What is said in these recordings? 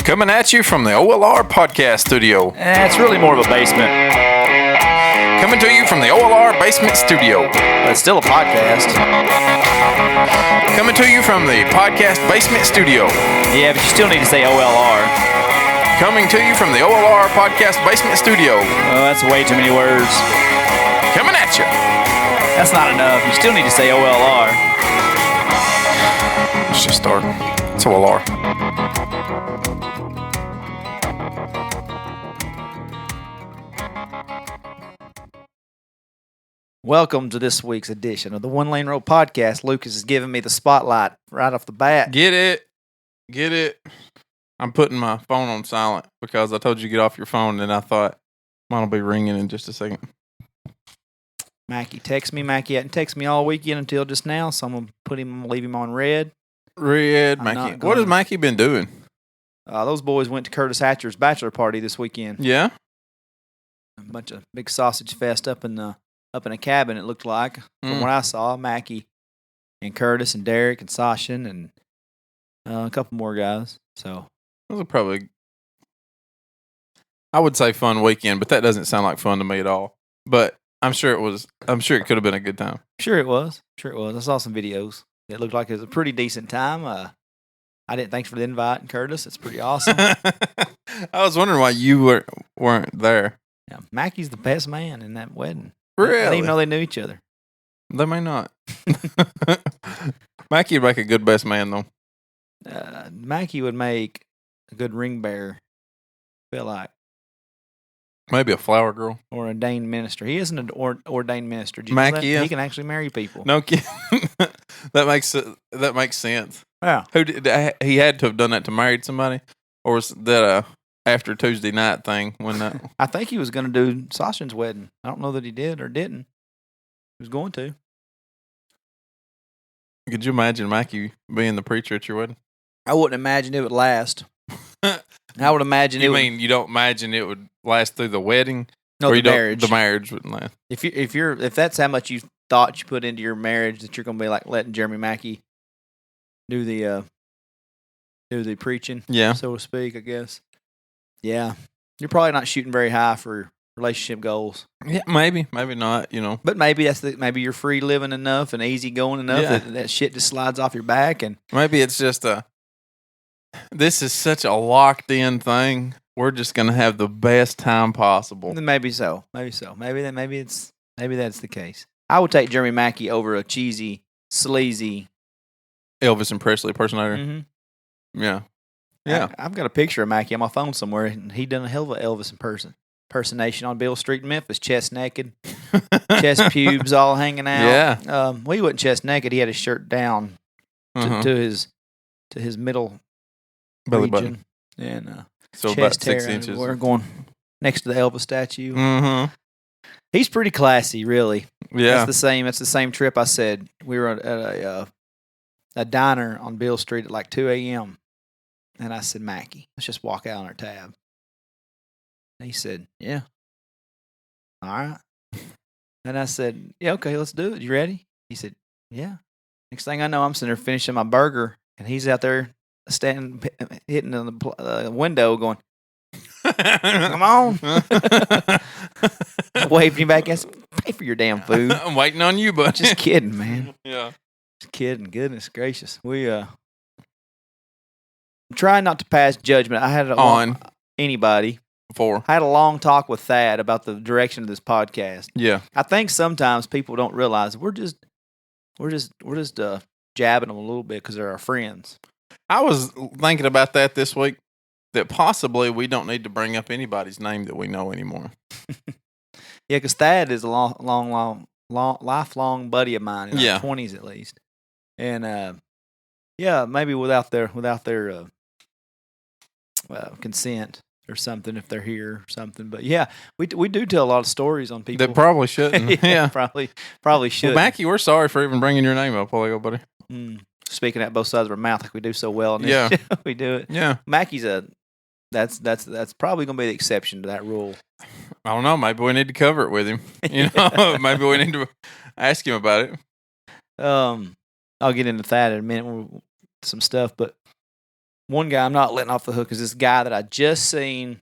Coming at you from the OLR podcast studio. It's really more of a basement. Coming to you from the OLR basement studio. But it's still a podcast. Coming to you from the podcast basement studio. Yeah, but you still need to say OLR. Coming to you from the OLR podcast basement studio. Oh, that's way too many words. Coming at you. That's not enough. You still need to say OLR. Let's just start. It's OLR. Welcome to this week's edition of the One Lane Road Podcast. Lucas is giving me the spotlight right off the bat. Get it. I'm putting my phone on silent because I told you to get off your phone, and I thought mine will be ringing in just a second. Mackie, text me. Mackie hadn't texted me all weekend until just now, so I'm going to leave him on red. Mackie. What has Mackie been doing? Those boys went to Curtis Hatcher's bachelor party this weekend. Yeah? A bunch of big sausage fest up in a cabin, it looked like. From what I saw, Mackie and Curtis and Derek and Sashin and a couple more guys. So it was probably, I would say, fun weekend, but that doesn't sound like fun to me at all. But I'm sure it was. I'm sure it could have been a good time. Sure it was. I saw some videos. It looked like it was a pretty decent time. I didn't. Thanks for the invite, Curtis. It's pretty awesome. I was wondering why you weren't there. Yeah, Mackie's the best man in that wedding. Really? I didn't even know they knew each other. They may not. Mackie would make a good best man, though. Mackie would make a good ring bearer, I feel like. Maybe a flower girl. Or ordained minister. He isn't an ordained minister. Do you Mackie know that? is? He can actually marry people. No kidding. That makes sense. Yeah. He had to have done that to marry somebody? Or was that after Tuesday night thing? I think he was going to do Sashin's wedding. I don't know that he did or didn't. He was going to. Could you imagine Mackie being the preacher at your wedding? I wouldn't imagine it would last. I would imagine you don't imagine it would last through the wedding? No, or the marriage. The marriage wouldn't last. If that's how much you thought you put into your marriage, that you're going to be like letting Jeremy Mackie do the preaching, yeah, so to speak, I guess. Yeah, you're probably not shooting very high for relationship goals. Yeah, maybe not. But maybe maybe you're free living enough and easy going enough that shit just slides off your back, and maybe it's just this is such a locked in thing. We're just gonna have the best time possible. Maybe so. Maybe that's the case. I would take Jeremy Mackie over a cheesy, sleazy Elvis and Presley impersonator. Mm-hmm. Yeah. I've got a picture of Mackie on my phone somewhere, and he done a hell of a Elvis impersonation on Beale Street in Memphis, chest naked, chest pubes all hanging out. Yeah. He wasn't chest naked. He had his shirt down to his middle belly region. Button. And so chest about 6 hair inches. everywhere, going next to the Elvis statue. Mm-hmm. He's pretty classy, really. Yeah. That's the same trip I said. We were at a diner on Beale Street at like 2 a.m. And I said, Mackie, let's just walk out on our tab. And he said, yeah. All right. And I said, yeah, okay, let's do it. You ready? He said, yeah. Next thing I know, I'm sitting there finishing my burger, and he's out there hitting on the window going, come on. I waved him back and said, pay for your damn food. I'm waiting on you, bud. Just kidding, man. Yeah. Just kidding. Goodness gracious. I'm trying not to pass judgment. I had anybody. Before. I had a long talk with Thad about the direction of this podcast. Yeah. I think sometimes people don't realize we're just jabbing them a little bit because they're our friends. I was thinking about that this week, that possibly we don't need to bring up anybody's name that we know anymore. Yeah, because Thad is a lifelong buddy of mine in our 20s at least, and maybe without their consent or something if they're here or something. But yeah, we do tell a lot of stories on people that probably shouldn't. yeah, probably should. Well, Mackie, we're sorry for even bringing your name up, buddy. Speaking at both sides of our mouth like we do so well. Yeah, we do it. Yeah, Mackie's that's probably going to be the exception to that rule. I don't know. Maybe we need to cover it with him. Maybe we need to ask him about it. I'll get into that in a minute. Some stuff, but one guy I'm not letting off the hook is this guy that I just seen.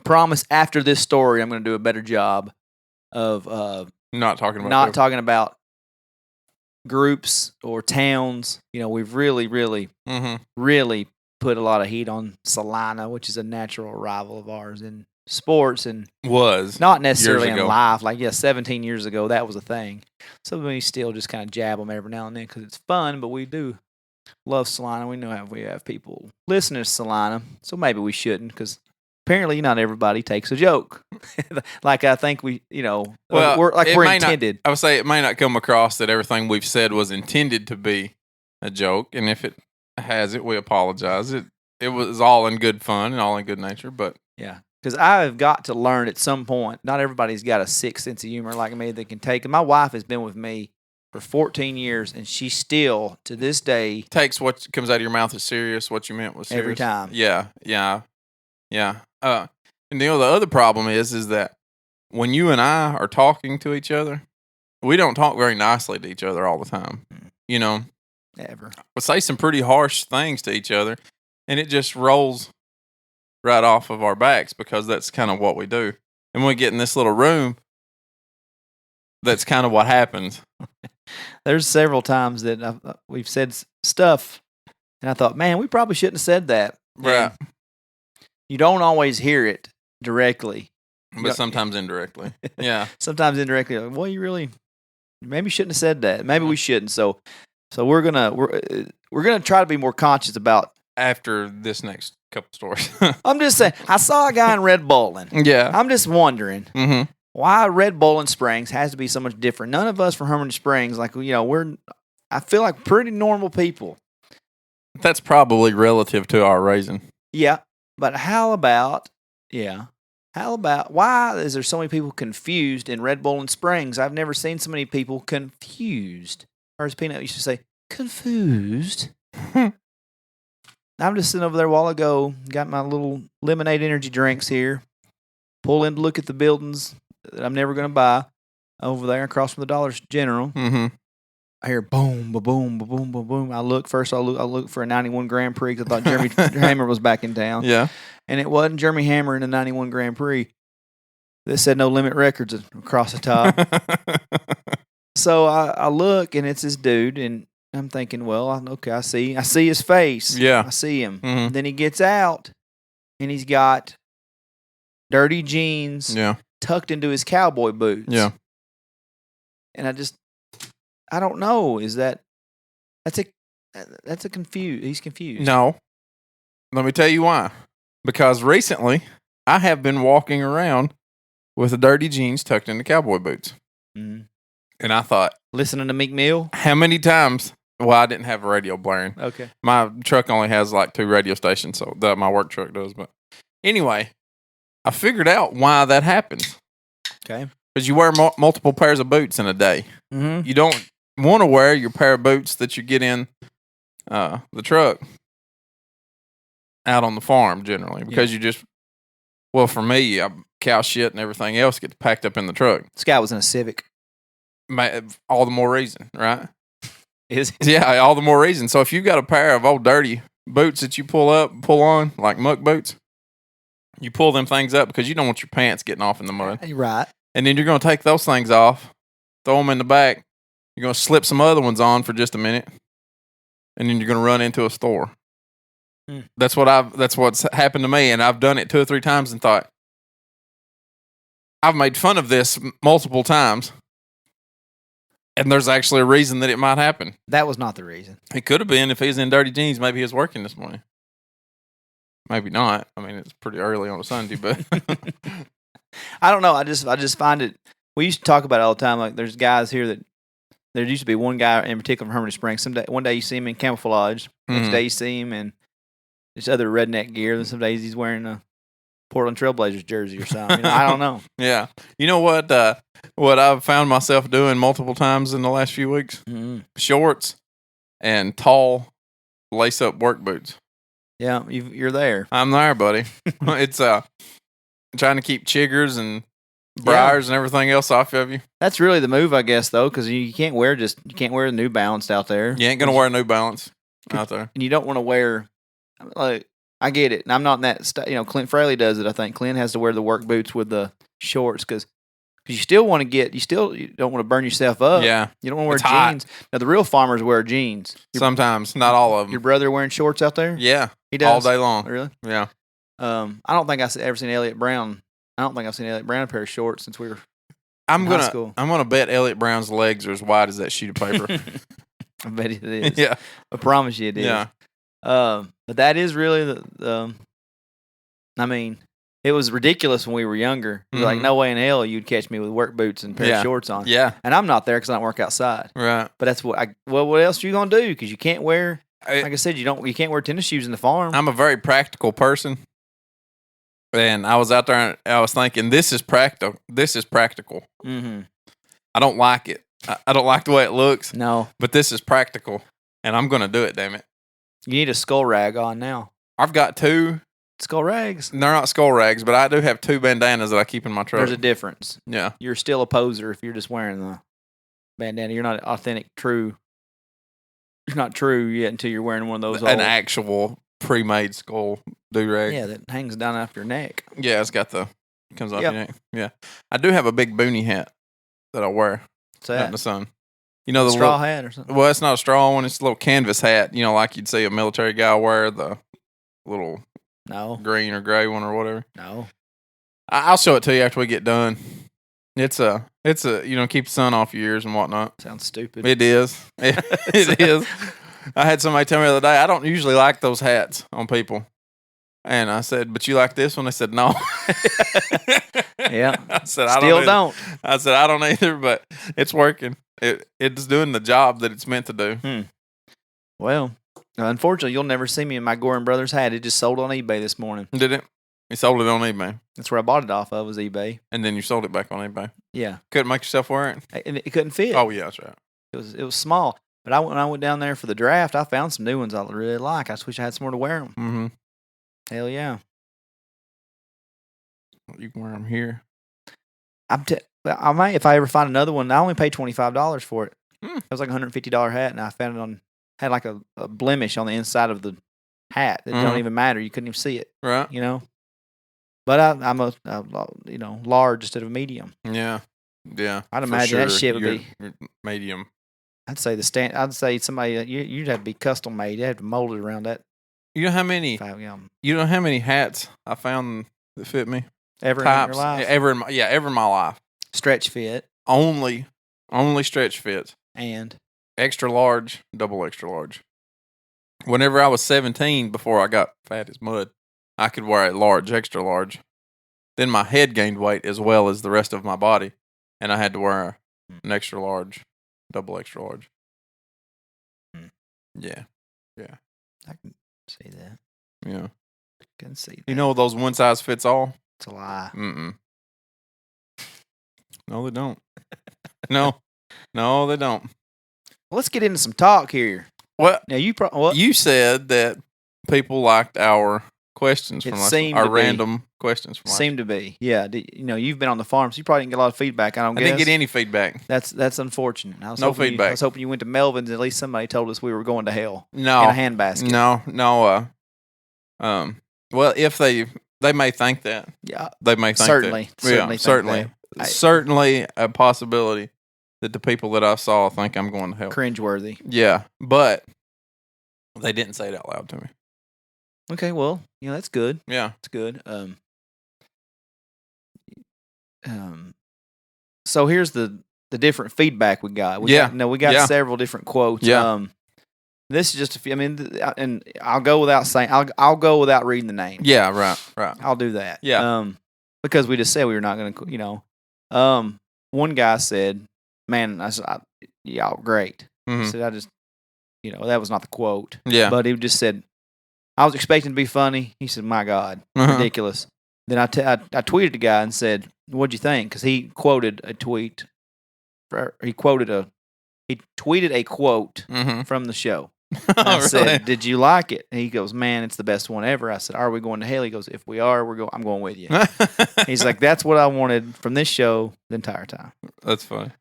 Promise after this story, I'm going to do a better job of not talking about not talking about groups or towns. We've really, really, really put a lot of heat on Salina, which is a natural rival of ours in sports and was not necessarily years in ago. life. Like 17 years ago, that was a thing. So we still just kind of jab them every now and then because it's fun. But we do love Salina. We know we have people listening to Salina, so maybe we shouldn't because apparently not everybody takes a joke. Like I think we're intended. I would say it may not come across that everything we've said was intended to be a joke, and if it has it, we apologize. It was all in good fun and all in good nature, but yeah. Because I've got to learn at some point, not everybody's got a sick sense of humor like me that can take it. My wife has been with me for 14 years, and she still, to this day... takes what comes out of your mouth as serious, what you meant was serious. Every time. Yeah. And the other problem is that when you and I are talking to each other, we don't talk very nicely to each other all the time. Ever. We'll say some pretty harsh things to each other, and it just rolls right off of our backs because that's kind of what we do. And when we get in this little room, that's kind of what happens. There's several times that we've said stuff, and I thought, man, we probably shouldn't have said that. Right. And you don't always hear it directly. But sometimes indirectly. Yeah. Sometimes indirectly. Like, well, you really maybe shouldn't have said that. Maybe we shouldn't. So we're gonna try to be more conscious about after this next couple stories. I'm just saying, I saw a guy in Red Bowling. Yeah. I'm just wondering why Red Bowling Springs has to be so much different. None of us from Hermitage Springs, I feel like pretty normal people. That's probably relative to our raising. Yeah. But how about why is there so many people confused in Red Bowling Springs? I've never seen so many people confused. Or as Peanut used to say, confused. I'm just sitting over there a while ago, got my little lemonade energy drinks here, pull in to look at the buildings that I'm never going to buy over there across from the Dollar General. I hear boom, ba-boom, ba-boom, ba-boom. I look for a 91 Grand Prix because I thought Jeremy Hammer was back in town. Yeah. And it wasn't Jeremy Hammer in the 91 Grand Prix. This said No Limit Records across the top. So I look, and it's this dude, and I'm thinking, well, okay, I see his face. Yeah. I see him. Then he gets out, and he's got dirty jeans tucked into his cowboy boots. Yeah. And I don't know. That's a confused. He's confused. No. Let me tell you why. Because recently, I have been walking around with the dirty jeans tucked into cowboy boots. Mm. And I thought, listening to Meek Mill? How many times? Well, I didn't have a radio blaring. Okay. My truck only has like 2 radio stations, so that my work truck does. But anyway, I figured out why that happens. Okay. Because you wear multiple pairs of boots in a day. Mm-hmm. You don't want to wear your pair of boots that you get in the truck out on the farm generally because you just, well, for me, cow shit and everything else gets packed up in the truck. This guy was in a Civic. All the more reason, right? Is yeah, all the more reason. So if you've got a pair of old dirty boots that you pull on, like muck boots, you pull them things up because you don't want your pants getting off in the mud. Right. And then you're going to take those things off, throw them in the back. You're going to slip some other ones on for just a minute, and then you're going to run into a store. That's what's happened to me, and I've done it 2 or 3 times and thought, I've made fun of this multiple times, and there's actually a reason that it might happen. That was not the reason. It could have been if he was in dirty jeans. Maybe he was working this morning. Maybe not. I mean, it's pretty early on a Sunday, but I don't know. I just find it. We used to talk about it all the time. Like, there's guys here that there used to be one guy in particular from Hermitage Springs. One day you see him in camouflage. Next day you see him in this other redneck gear. Then some days he's wearing a Portland Trailblazers jersey or something. I don't know. Yeah. You know what? What I've found myself doing multiple times in the last few weeks? Mm-hmm. Shorts and tall lace-up work boots. Yeah, you're there. I'm there, buddy. It's trying to keep chiggers and briars and everything else off of you. That's really the move, I guess, though, because you can't wear the New Balance out there. You ain't gonna wear a New Balance out there, and you don't want to wear Like, I get it. And I'm not in that, Clint Fraley does it, I think. Clint has to wear the work boots with the shorts because you still want to you don't want to burn yourself up. Yeah. You don't want to It's wear hot. jeans. Now, the real farmers wear jeans. Sometimes, not all of Your them. brother wearing shorts out there? Yeah. He does? All day long. Really? Yeah. I don't think I've ever seen Elliott Brown. I don't think I've seen Elliott Brown a pair of shorts since we were I'm in high school. gonna bet Elliott Brown's legs are as wide as that sheet of paper. I bet it is. Yeah. I promise you it is. Yeah. But that is really I mean, it was ridiculous when we were younger. It was like, no way in hell you'd catch me with work boots and a pair of shorts on. Yeah. And I'm not there because I don't work outside. Right. But that's what what else are you gonna do? Because you can't wear, like I said, you can't wear tennis shoes in the farm. I'm a very practical person. And I was out there and I was thinking, this is practical. This is practical. Mm-hmm. I don't like it. I don't like the way it looks. No. But this is practical. And I'm gonna do it, damn it. You need a skull rag on now. I've got 2. Skull rags? They're not skull rags, but I do have 2 bandanas that I keep in my truck. There's a difference. Yeah. You're still a poser if you're just wearing the bandana. You're not authentic, true. You're not true yet until you're wearing one of those An actual pre-made skull do-rag. Yeah, that hangs down off your neck. Yeah, it's got it comes off your neck. Yeah. I do have a big boonie hat that I wear out in the sun. You know, the straw hat or something? Well, it's not a straw one. It's a little canvas hat, like you'd see a military guy wear, the little green or gray one or whatever. No. I'll show it to you after we get done. It's a keep the sun off your ears and whatnot. Sounds stupid. It is. It is. I had somebody tell me the other day, I don't usually like those hats on people. And I said, but you like this one? They said, no. Yeah. I said, Still don't. I said, I don't either, but it's working. It's doing the job that it's meant to do. Well, unfortunately, you'll never see me in my Gorin Brothers hat. It just sold on eBay this morning. Did it? You sold it on eBay. That's where I bought it off of, was eBay. And then you sold it back on eBay. Yeah. Couldn't make yourself wear it? And it couldn't fit. Oh, yeah, that's right. It was small. But when I went down there for the draft, I found some new ones I really like. I just wish I had some more to wear them. Mm-hmm. Hell yeah. You can wear them here. I might, if I ever find another one. I only paid $25 for it. Mm. It was like a $150 hat, and I found it had like a blemish on the inside of the hat that don't even matter. You couldn't even see it. Right. But I'm a large instead of medium. Yeah. Yeah. I'd imagine that shit would be medium. I'd say somebody you'd have to be custom made. You'd have to mold it around that. You know how many? You know how many hats I found that fit me? Ever in your life? Ever in my life. Stretch fit. Only stretch fits. And extra large, double extra large. Whenever I was 17, before I got fat as mud, I could wear a large, extra large. Then my head gained weight as well as the rest of my body, and I had to wear an extra large, double extra large. Yeah. Yeah. I can see that. Yeah. I can see that. You know those one size fits all? It's a lie. Mm-mm. No, they don't. No, they don't. Well, let's get into some talk here. What? Now you said that people liked our questions from our random questions from seemed to be. Yeah, you've been on the farm, so you probably didn't get a lot of feedback. I didn't get any feedback. That's unfortunate. No feedback. I was hoping you went to Melvin's. At least somebody told us we were going to hell. No, in a handbasket. No. Well, if they may think that. Yeah, they may think certainly. That. Certainly. Certainly a possibility that the people that I saw think I'm going to hell. Cringeworthy. Yeah, but they didn't say it out loud to me. Okay, well, that's good. Yeah, it's good. So here's the different feedback we got. We got several different quotes. Yeah. This is just a few. I mean, and I'll go without saying. I'll go without reading the name. Yeah, right. I'll do that. Yeah. Because we just said we were not going to. One guy said, "Man, I said, y'all great." Mm-hmm. I said, "I just, that was not the quote." Yeah. But he just said, "I was expecting to be funny." He said, "My God, ridiculous." Then I tweeted the guy and said, "What'd you think?" Because he quoted a tweet. He tweeted a quote from the show. I said, "Did you like it?" And he goes, "Man, it's the best one ever." I said, "Are we going to hell?" He goes, "If we are, I'm going with you." He's like, "That's what I wanted from this show the entire time." That's funny.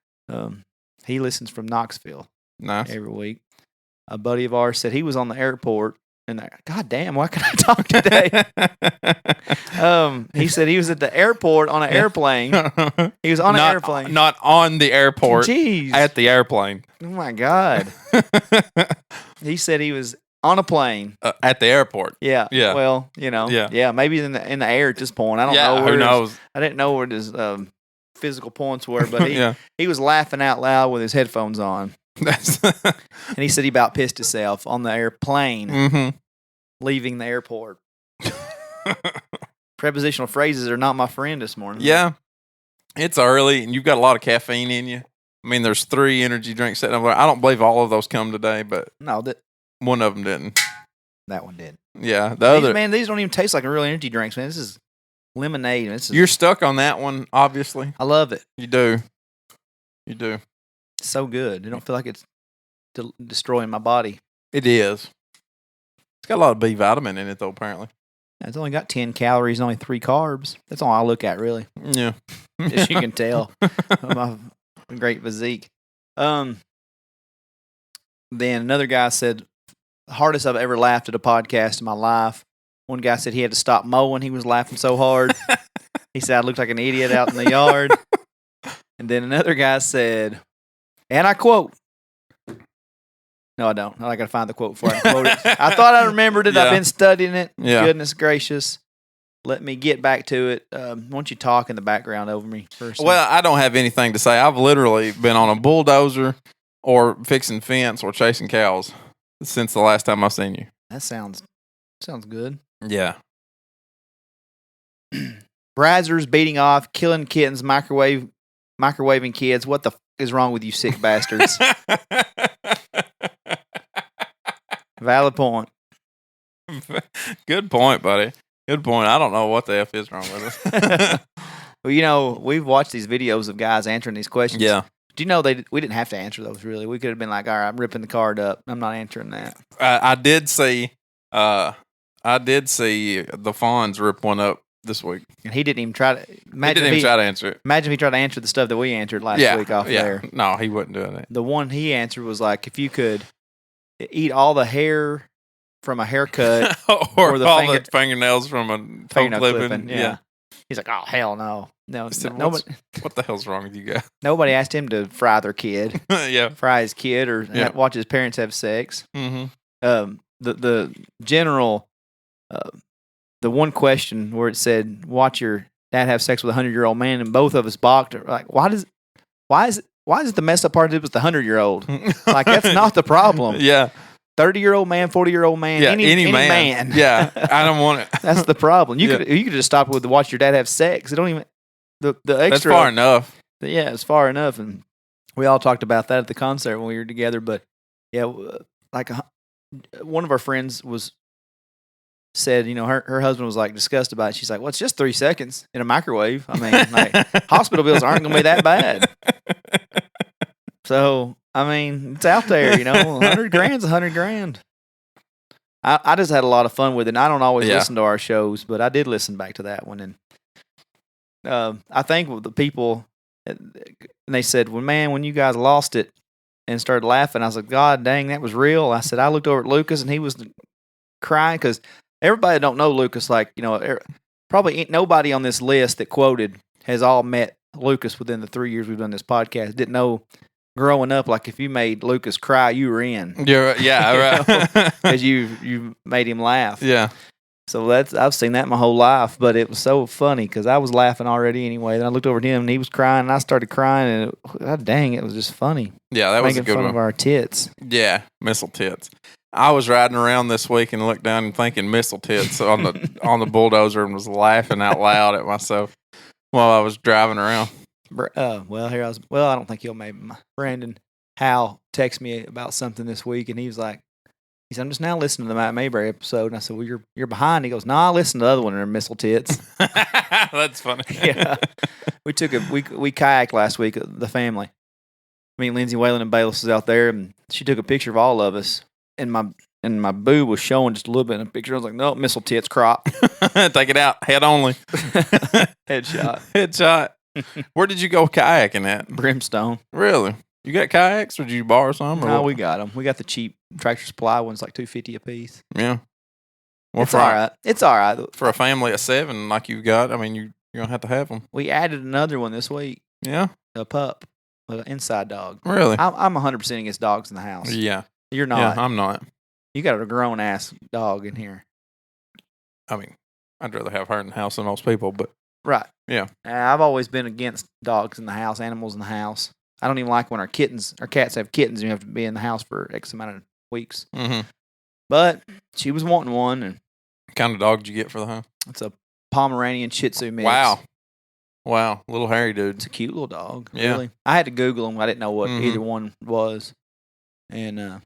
He listens from Knoxville. Nice. Every week. A buddy of ours said he was on the airport And God damn, why can I talk today? He said he was at the airport on an airplane. He was on an airplane. Not on the airport. Jeez. At the airplane. Oh, my God. He said he was on a plane. At the airport. Yeah. Yeah. Well, yeah, maybe in the air at this point. I don't know. Who knows? I didn't know where his physical points were, but he was laughing out loud with his headphones on. And he said he about pissed himself on the airplane leaving the airport. Prepositional phrases are not my friend this morning. Yeah. It's early, and you've got a lot of caffeine in you. I mean, there's 3 energy drinks sitting over there. I don't believe all of those come today, but one of them didn't. That one did. Yeah. These don't even taste like a real energy drinks, man. This is lemonade. You're stuck on that one, obviously. I love it. You do. It's so good. I don't feel like it's destroying my body. It is. It's got a lot of B vitamin in it, though, apparently. It's only got 10 calories and only 3 carbs. That's all I look at, really. Yeah. As you can tell. My great physique. Then another guy said, hardest I've ever laughed at a podcast in my life. One guy said he had to stop mowing. He was laughing so hard. He said I looked like an idiot out in the yard. And then another guy said, and I quote, no, I don't. I got to find the quote before I quote it. I thought I remembered it. Yeah. I've been studying it. Yeah. Goodness gracious. Let me get back to it. Why don't you talk in the background over me first? Well, I don't have anything to say. I've literally been on a bulldozer or fixing fence or chasing cows since the last time I've seen you. That sounds good. Yeah. Brazzers beating off, killing kittens, microwaving kids. What the is wrong with you sick bastards? Valid point. Good point, buddy. Good point. I don't know what the F is wrong with us. Well, we've watched these videos of guys answering these questions. Yeah. Do you know we didn't have to answer those, really? We could have been like, all right, I'm ripping the card up. I'm not answering that. I did see the Fonz rip one up this week. And he didn't even try to. Try to answer it. Imagine if he tried to answer the stuff that we answered last week off there. No, he wasn't doing it. The one he answered was like, if you could eat all the hair from a haircut or the the fingernails from a toe clipping. Yeah. He's like, oh, hell no. No, what the hell's wrong with you guys? Nobody asked him to fry their kid. Yeah. Fry his kid or watch his parents have sex. Mm-hmm. The general, the one question where it said, watch your dad have sex with a 100-year-old man, and both of us balked. Like, why is it the messed up part? It was the 100-year-old. Like, that's not the problem. Yeah. 30-year-old man, 40-year-old man, any man. Yeah, I don't want it. That's the problem. You could just stop with watch your dad have sex. It don't even the extra. That's far enough. Yeah, it's far enough, and we all talked about that at the concert when we were together. But yeah, like one of our friends said, her husband was like disgusted about it. She's like, well, it's just 3 seconds in a microwave. I mean, like hospital bills aren't going to be that bad. So, I mean, it's out there, $100,000's $100,000. I just had a lot of fun with it. And I don't always listen to our shows, but I did listen back to that one. And I think with the people, and they said, well, man, when you guys lost it and started laughing, I was like, God dang, that was real. I said, I looked over at Lucas and he was crying because everybody don't know Lucas. Like, probably ain't nobody on this list that quoted has all met Lucas within the 3 years we've done this podcast. Didn't know growing up, like if you made Lucas cry, you were in. Yeah, right. Because you made him laugh. Yeah. So I've seen that my whole life, but it was so funny because I was laughing already anyway. Then I looked over at him and he was crying, and I started crying, and God dang, it was just funny. Yeah, that was a good one. Making fun of our tits. Yeah, missile tits. I was riding around this week and looked down and thinking missile tits on the bulldozer and was laughing out loud at myself while I was driving around. I don't think he'll maybe. Brandon Howell texted me about something this week, and he said, I'm just now listening to the Matt Mayberry episode. And I said, well, you're behind. He goes, no, I listened to the other one, and they're missile tits. That's funny. Yeah. We kayaked last week, the family. Me, Lindsay, Waylon, and Bayless was out there, and she took a picture of all of us, and my boob was showing just a little bit in the picture. I was like, no, missile tits crop. Take it out. Head only. Headshot. Where did you go kayaking at? Brimstone. Really? You got kayaks, or did you borrow some? No, we got them. We got the cheap Tractor Supply ones, like $250 a piece. Yeah. Well, It's all right. It's all right. For a family of 7 like you've got, I mean, you're going to have them. We added another one this week. Yeah? A pup. An inside dog. Really? I'm 100% against dogs in the house. Yeah. You're not. Yeah, I'm not. You got a grown-ass dog in here. I mean, I'd rather have her in the house than most people, but. Right. Yeah. I've always been against dogs in the house, animals in the house. I don't even like when our cats have kittens and you have to be in the house for X amount of weeks. Mm-hmm. But she was wanting one. And what kind of dog did you get for the home? It's a Pomeranian Shih Tzu mix. Wow. Little hairy dude. It's a cute little dog. Yeah. Really. I had to Google them. I didn't know what either one was. And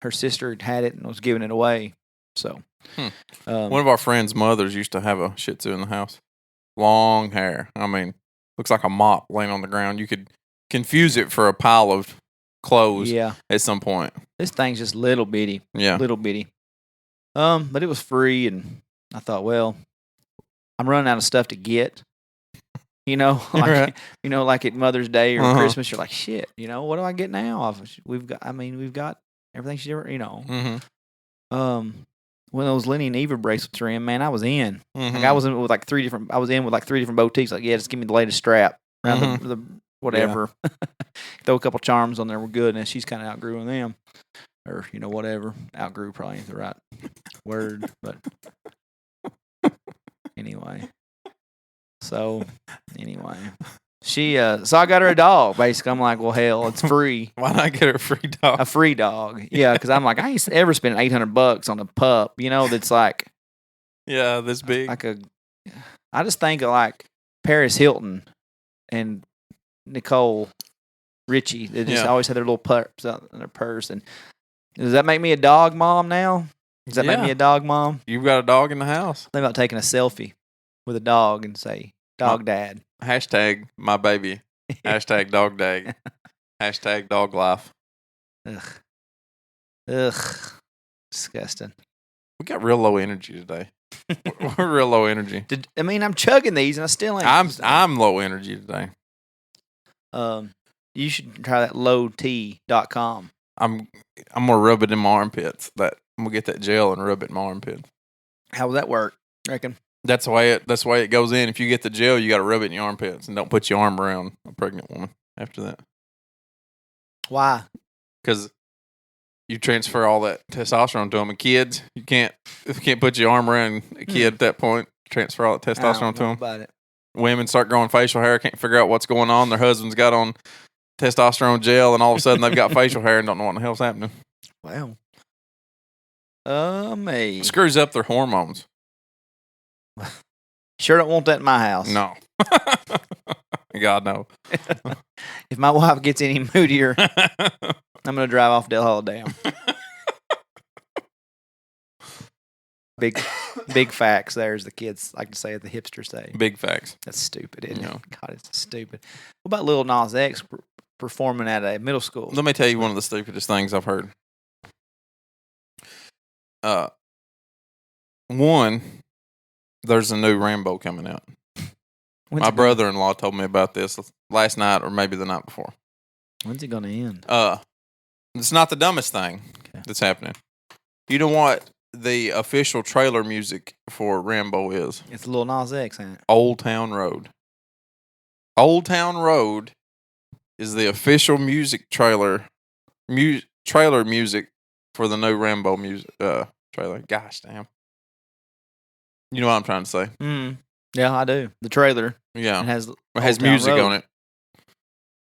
her sister had it and was giving it away. So, one of our friends' mothers used to have a Shih Tzu in the house. Long hair. I mean, looks like a mop laying on the ground. You could confuse it for a pile of clothes at some point. This thing's just little bitty. Yeah. Little bitty. But it was free, and I thought, well, I'm running out of stuff to get. Like at Mother's Day or Christmas, you're like, shit. What do I get now? We've got everything she's ever. Mm-hmm. When those Lenny and Eva bracelets were in, man, I was in. Mm-hmm. Like I was in with like three different boutiques. Like, yeah, just give me the latest strap around the whatever. Yeah. Throw a couple charms on there, we're good. And she's kind of outgrowing them, or whatever. Outgrew probably ain't the right word, but anyway. So so I got her a dog. Basically, I'm like, well, hell, it's free. Why not get her a free dog? A free dog, yeah. Because I'm like, I ain't ever spent $800 on a pup. That's like, this big. I just think of like Paris Hilton and Nicole Richie. They just always had their little pups out in their purse. And does that make me a dog mom now? Does that make me a dog mom? You've got a dog in the house. Think about taking a selfie with a dog and say, dog dad. Hashtag my baby. Hashtag dog dag. Hashtag dog life. Ugh. Disgusting. We got real low energy today. We're real low energy. I'm chugging these and I still ain't. I'm low energy today. You should try that lowt.com. I'm gonna rub it in my armpits. I'm gonna get that gel and rub it in my armpits. How will that work? Reckon? That's the way it goes in. If you get the gel, you got to rub it in your armpits and don't put your arm around a pregnant woman after that. Why? Because you transfer all that testosterone to them. And kids, you can't put your arm around a kid at that point. Transfer all that testosterone to them. About it. Women start growing facial hair, can't figure out what's going on. Their husband's got on testosterone gel, and all of a sudden they've got facial hair and don't know what the hell's happening. Wow. Amazing. Screws up their hormones. Sure don't want that in my house. No. God, no. If my wife gets any moodier, I'm going to drive off Del Hollow Dam. Big facts there, as the kids like to say, the hipsters say. Big facts. That's stupid, isn't it? God, it's stupid. What about Lil Nas X performing at a middle school? Let me tell you one of the stupidest things I've heard. One, there's a new Rambo coming out. My brother-in-law told me about this last night or maybe the night before. When's it going to end? It's not the dumbest thing that's happening. You know what the official trailer music for Rambo is? It's Lil Nas X, ain't it? Old Town Road. Old Town Road is the official music trailer music for the new Rambo music trailer. Gosh damn. You know what I'm trying to say? Yeah, I do. The trailer. Yeah. It has music on it.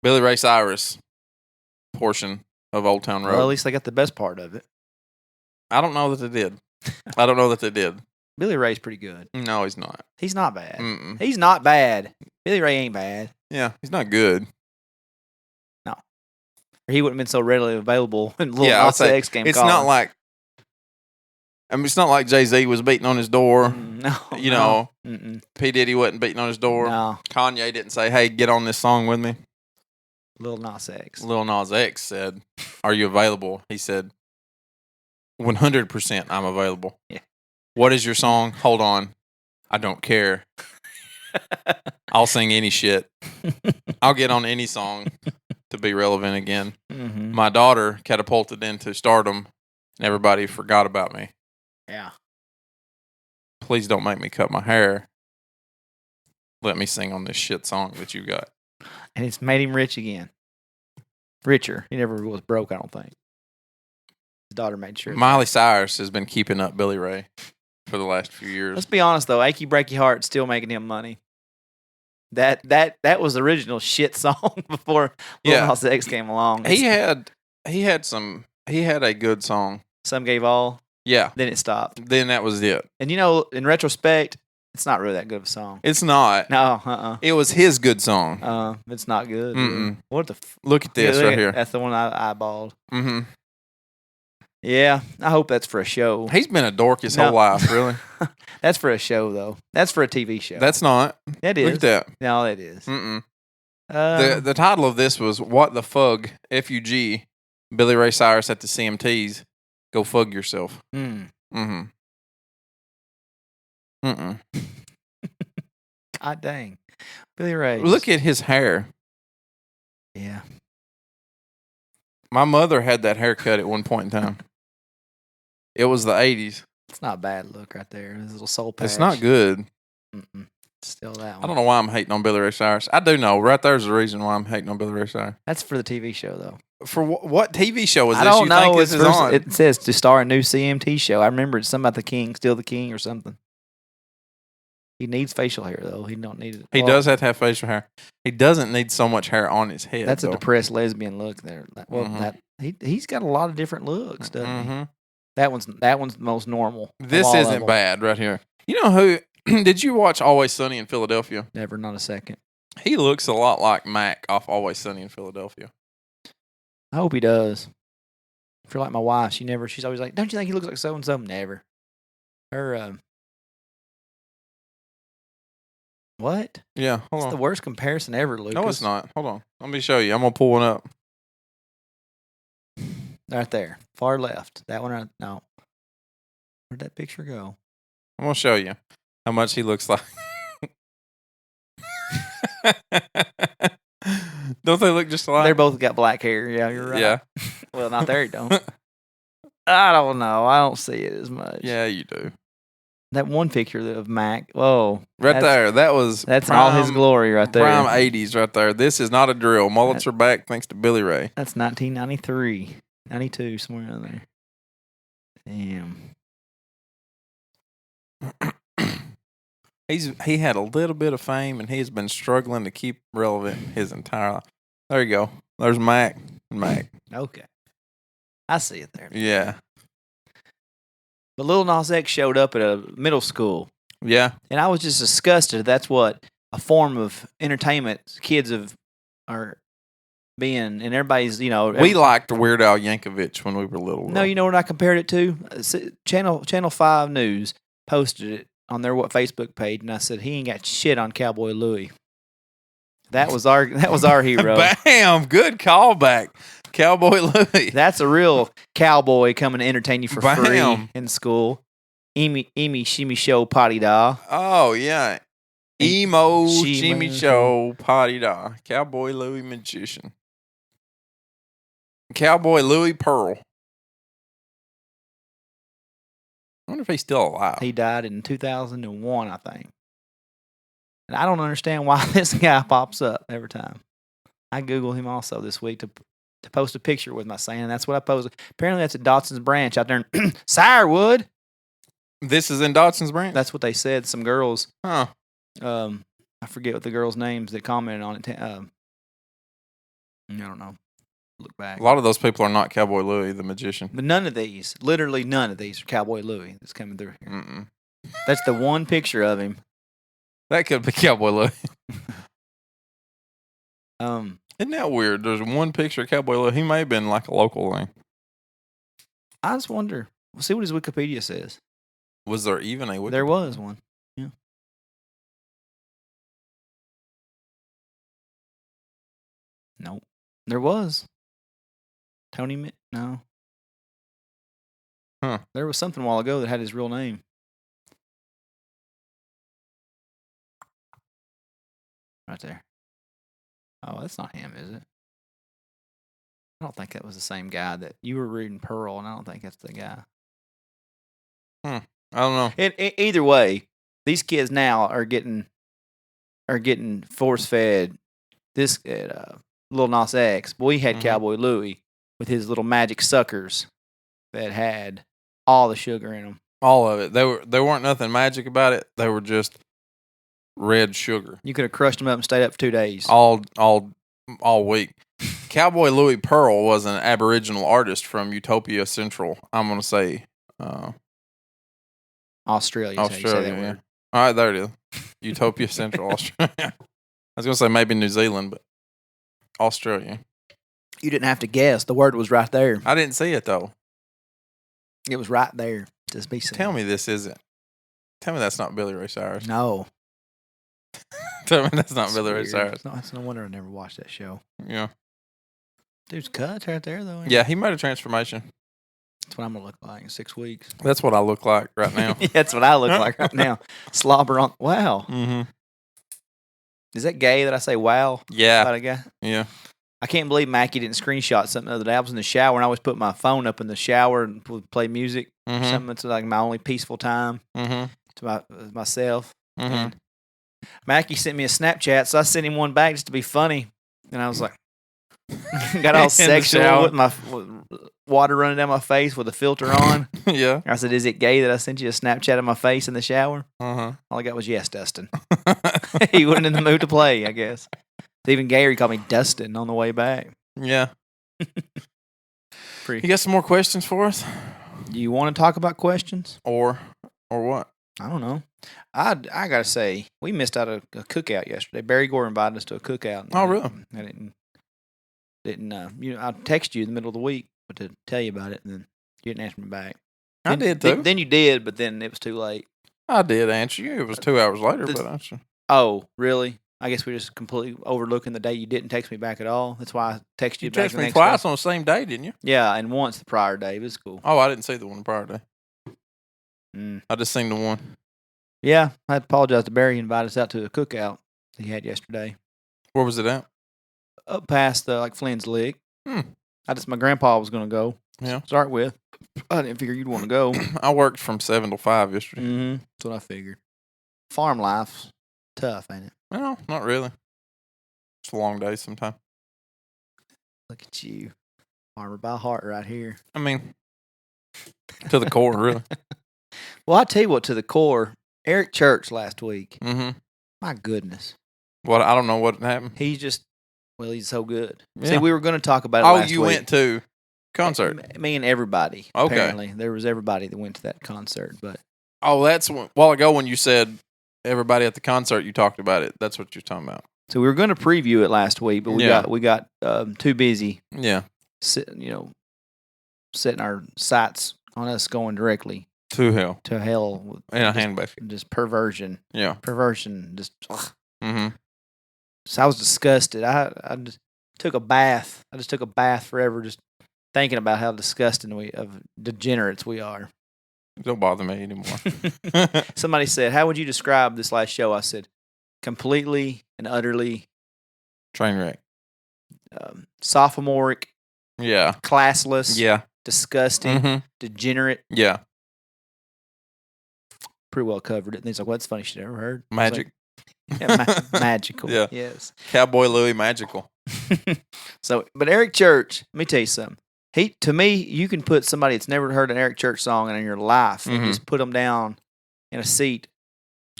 Billy Ray Cyrus portion of Old Town Road. Well, at least they got the best part of it. I don't know that they did. Billy Ray's pretty good. No, he's not. He's not bad. Mm-mm. He's not bad. Billy Ray ain't bad. Yeah, he's not good. No. He wouldn't have been so readily available when Lil Nas X came. It's not like it's not like Jay-Z was beating on his door. No. No. Mm-mm. P. Diddy wasn't beating on his door. No. Kanye didn't say, hey, get on this song with me. Lil Nas X. Lil Nas X said, are you available? He said, 100% I'm available. Yeah. What is your song? Hold on. I don't care. I'll sing any shit. I'll get on any song to be relevant again. Mm-hmm. My daughter catapulted into stardom and everybody forgot about me. Yeah. please don't make me cut my hair. Let me sing on this shit song that you got. And it's made him rich again. Richer. He never was broke, I don't think. His daughter made sure. Miley Cyrus has been keeping up Billy Ray for the last few years. Let's be honest though, Achy Breaky Heart still making him money. That was the original shit song before Lil Nas X came along. He had a good song. Some Gave All. Yeah. Then it stopped. Then that was it. And in retrospect, it's not really that good of a song. It's not. No, It was his good song. It's not good. Mm-mm. What the? Look at this right here. That's the one I eyeballed. Mm-hmm. Yeah, I hope that's for a show. He's been a dork his whole life, really. That's for a show, though. That's for a TV show. That's not. That is. Look at that. No, that is. Mm-mm. The title of this was "What the Fug?" F-U-G. Billy Ray Cyrus at the CMTs. Go fug yourself. Mm-hmm. Mm-mm. God dang. Billy Ray. Look at his hair. Yeah. My mother had that haircut at one point in time. It was the 80s. It's not a bad look right there. His little soul patch. It's not good. Mm-mm. Still that one. I don't know why I'm hating on Billy Ray Cyrus. I do know. Right there's the reason why I'm hating on Billy Ray Cyrus. That's for the TV show, though. For what TV show is this? I don't you know. think this is on? It says to star a new CMT show. I remember it's something about the king, still the king or something. He needs facial hair, though. He don't need it. He does have to have facial hair. He doesn't need so much hair on his head. That's though. a depressed lesbian look there. Well, he's got a lot of different looks, doesn't he? That one's the most normal. This isn't bad right here. You know who? Did you watch Always Sunny in Philadelphia? Never, not a second. He looks a lot like Mac off Always Sunny in Philadelphia. I hope he does. I feel like my wife. She's always like, "Don't you think he looks like so and so?" Never. Her. What? Yeah, hold It's on. the worst comparison ever, Lucas. No, it's not. Hold on. Let me show you. I'm gonna pull one up. Right there, far left. That one. No. Where'd that picture go? I'm gonna show you how much he looks like. Don't they look just alike? They both got black hair. Yeah, you're right. Yeah. Well, not there. You don't. I don't know. I don't see it as much. Yeah, you do. That one picture of Mac. Whoa. Right there. That's all his glory right there. Prime 80s right there. This is not a drill. Mullets are back thanks to Billy Ray. That's 1993. 92, somewhere in there. Damn. He had a little bit of fame, and he's been struggling to keep relevant his entire life. There you go. There's Mac. Okay. I see it there. Yeah. But Lil Nas X showed up at a middle school. Yeah. And I was just disgusted. That's what a form of entertainment kids are being. And everybody's, We liked Weird Al Yankovic when we were little. No, you know what I compared it to? Channel 5 News posted it on their Facebook page, and I said, he ain't got shit on Cowboy Louie. That was our hero. Bam! Good callback. Cowboy Louie. That's a real cowboy coming to entertain you for free Bam. in school. Emi Shimmy Show Potty Da. Oh, yeah. Emo Shimmy Jimmy Show Potty Da. Cowboy Louie Magician. Cowboy Louie Pearl. I wonder if he's still alive. He died in 2001, I think. And I don't understand why this guy pops up every time. I Googled him also this week to post a picture with my son, and that's what I posted. Apparently, that's at Dotson's Branch out there in Sirewood. This is in Dotson's Branch? That's what they said. Some girls. Huh. I forget what the girls' names that commented on it. I don't know. Look back. A lot of those people are not Cowboy Louie, the magician. But none of these, literally none of these, are Cowboy Louie that's coming through here. Mm-mm. That's the one picture of him. That could be Cowboy Louie. Isn't that weird? There's one picture of Cowboy Louie. He may have been like a local thing. I just wonder. We'll see what his Wikipedia says. Was there even a Wikipedia? There was one. Yeah. Nope. There was. No. Huh. There was something a while ago that had his real name. Right there. Oh, that's not him, is it? I don't think that was the same guy that you were reading Pearl, and I don't think that's the guy. I don't know. Either way, these kids now are getting force fed. This Lil Nas X, boy, he had Cowboy Louie with his little magic suckers that had all the sugar in them. All of it. They weren't nothing magic about it. They were just red sugar. You could have crushed them up and stayed up for 2 days. All week. Cowboy Louie Pearl was an Aboriginal artist from Utopia Central. I'm gonna say Australia. Yeah. All right, there it is. Utopia Central, Australia. I was gonna say maybe New Zealand, but Australia. You didn't have to guess. The word was right there. I didn't see it though. It was right there. Just be seen. Tell me this isn't. Tell me that's not Billy Ray Cyrus. No. Tell me that's not Billy Ray Cyrus. No, it's no wonder I never watched that show. Yeah. Dude's cut right there, though. Yeah, he made a transformation. That's what I'm going to look like in 6 weeks. That's what I look like right now. That's what I look like right now. Slobber on. Wow. Mm-hmm. Is that gay that I say wow? Yeah. About a guy? Yeah. I can't believe Mackie didn't screenshot something the other day. I was in the shower and I always put my phone up in the shower and play music. Mm-hmm. Something that's like my only peaceful time to myself. Mm-hmm. And Mackie sent me a Snapchat, so I sent him one back just to be funny. And I was like, got all sexual with my water running down my face with a filter on. Yeah. I said, "Is it gay that I sent you a Snapchat of my face in the shower?" Uh-huh. All I got was yes, Dustin. He wasn't in the mood to play, I guess. Even gayer, he called me Dustin on the way back. Yeah. You got some more questions for us? Do you want to talk about questions? Or what? I don't know. I got to say, we missed out a cookout yesterday. Barry Gore invited us to a cookout. Oh, really? I didn't I texted you in the middle of the week to tell you about it, and then you didn't answer me back. I did, too. Then you did, but then it was too late. I did answer you. It was 2 hours later, but I answered. Oh, really? I guess we're just completely overlooking the day you didn't text me back at all. That's why I texted you back. You texted me twice on the same day, didn't you? Yeah, and once the prior day. It was cool. Oh, I didn't see the one the prior day. I just seen the one. Yeah, I apologize to Barry. He invited us out to a cookout he had yesterday. Where was it at? Up past Flynn's Lick. My grandpa was going to go. Yeah. Start with. I didn't figure you'd want to go. I worked from 7 till 5 yesterday. Mm-hmm. That's what I figured. Farm life's tough, ain't it? No, not really. It's a long day sometimes. Look at you. Farmer by heart right here. I mean, to the core, really. Well, I tell you what, to the core, Eric Church last week. Mm-hmm. My goodness. What? I don't know what happened. He's so good. Yeah. See, we were going to talk about it last week. Oh, you went to concert? Me and everybody. Okay. Apparently. There was everybody that went to that concert. But that's a while ago when you said everybody at the concert, you talked about it. That's what you're talking about. So we were going to preview it last week, but we got too busy. Yeah. Setting our sights on us going directly to hell. In a handbasket. Just perversion. Yeah. Perversion. Just. Mm-hmm. So I was disgusted. I just took a bath. I just took a bath forever, just thinking about how disgusting of degenerates we are. Don't bother me anymore. Somebody said, "How would you describe this last show?" I said, "Completely and utterly train wreck, sophomoric, yeah, classless, yeah, disgusting, degenerate, yeah." Pretty well covered it. And he's like, "What's funny shit I ever heard?" Magic, magical. Yeah, yes, Cowboy Louie, magical. So, but Eric Church, let me tell you something. To me, you can put somebody that's never heard an Eric Church song in your life and just put them down in a seat.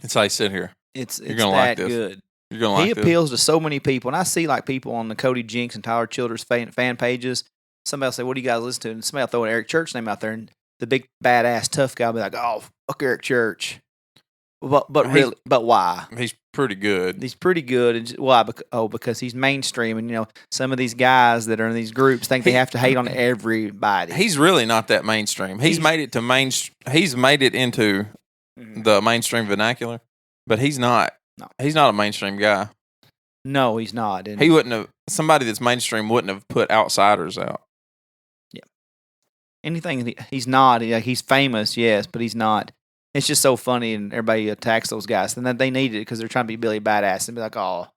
It's how you sit here. It's gonna that like this. good. You're gonna like He this. appeals to so many people, and I see people on the Cody Jinks and Tyler Childers fan pages. Somebody will say, "What do you guys listen to?" And somebody will throw an Eric Church name out there, and the big badass tough guy will be like, "Oh, fuck Eric Church." But why? He's pretty good. He's pretty good. And why? Because he's mainstream, and some of these guys that are in these groups think they have to hate on everybody. He's really not that mainstream. He's made it to He's made it into the mainstream vernacular, but he's not. No. He's not a mainstream guy. No, he's not. And he wouldn't have. Somebody that's mainstream wouldn't have put outsiders out. Yeah. Anything. He's not. He's famous, yes, but he's not. It's just so funny, and everybody attacks those guys. And then they need it because they're trying to be Billy Badass and be like, "Oh,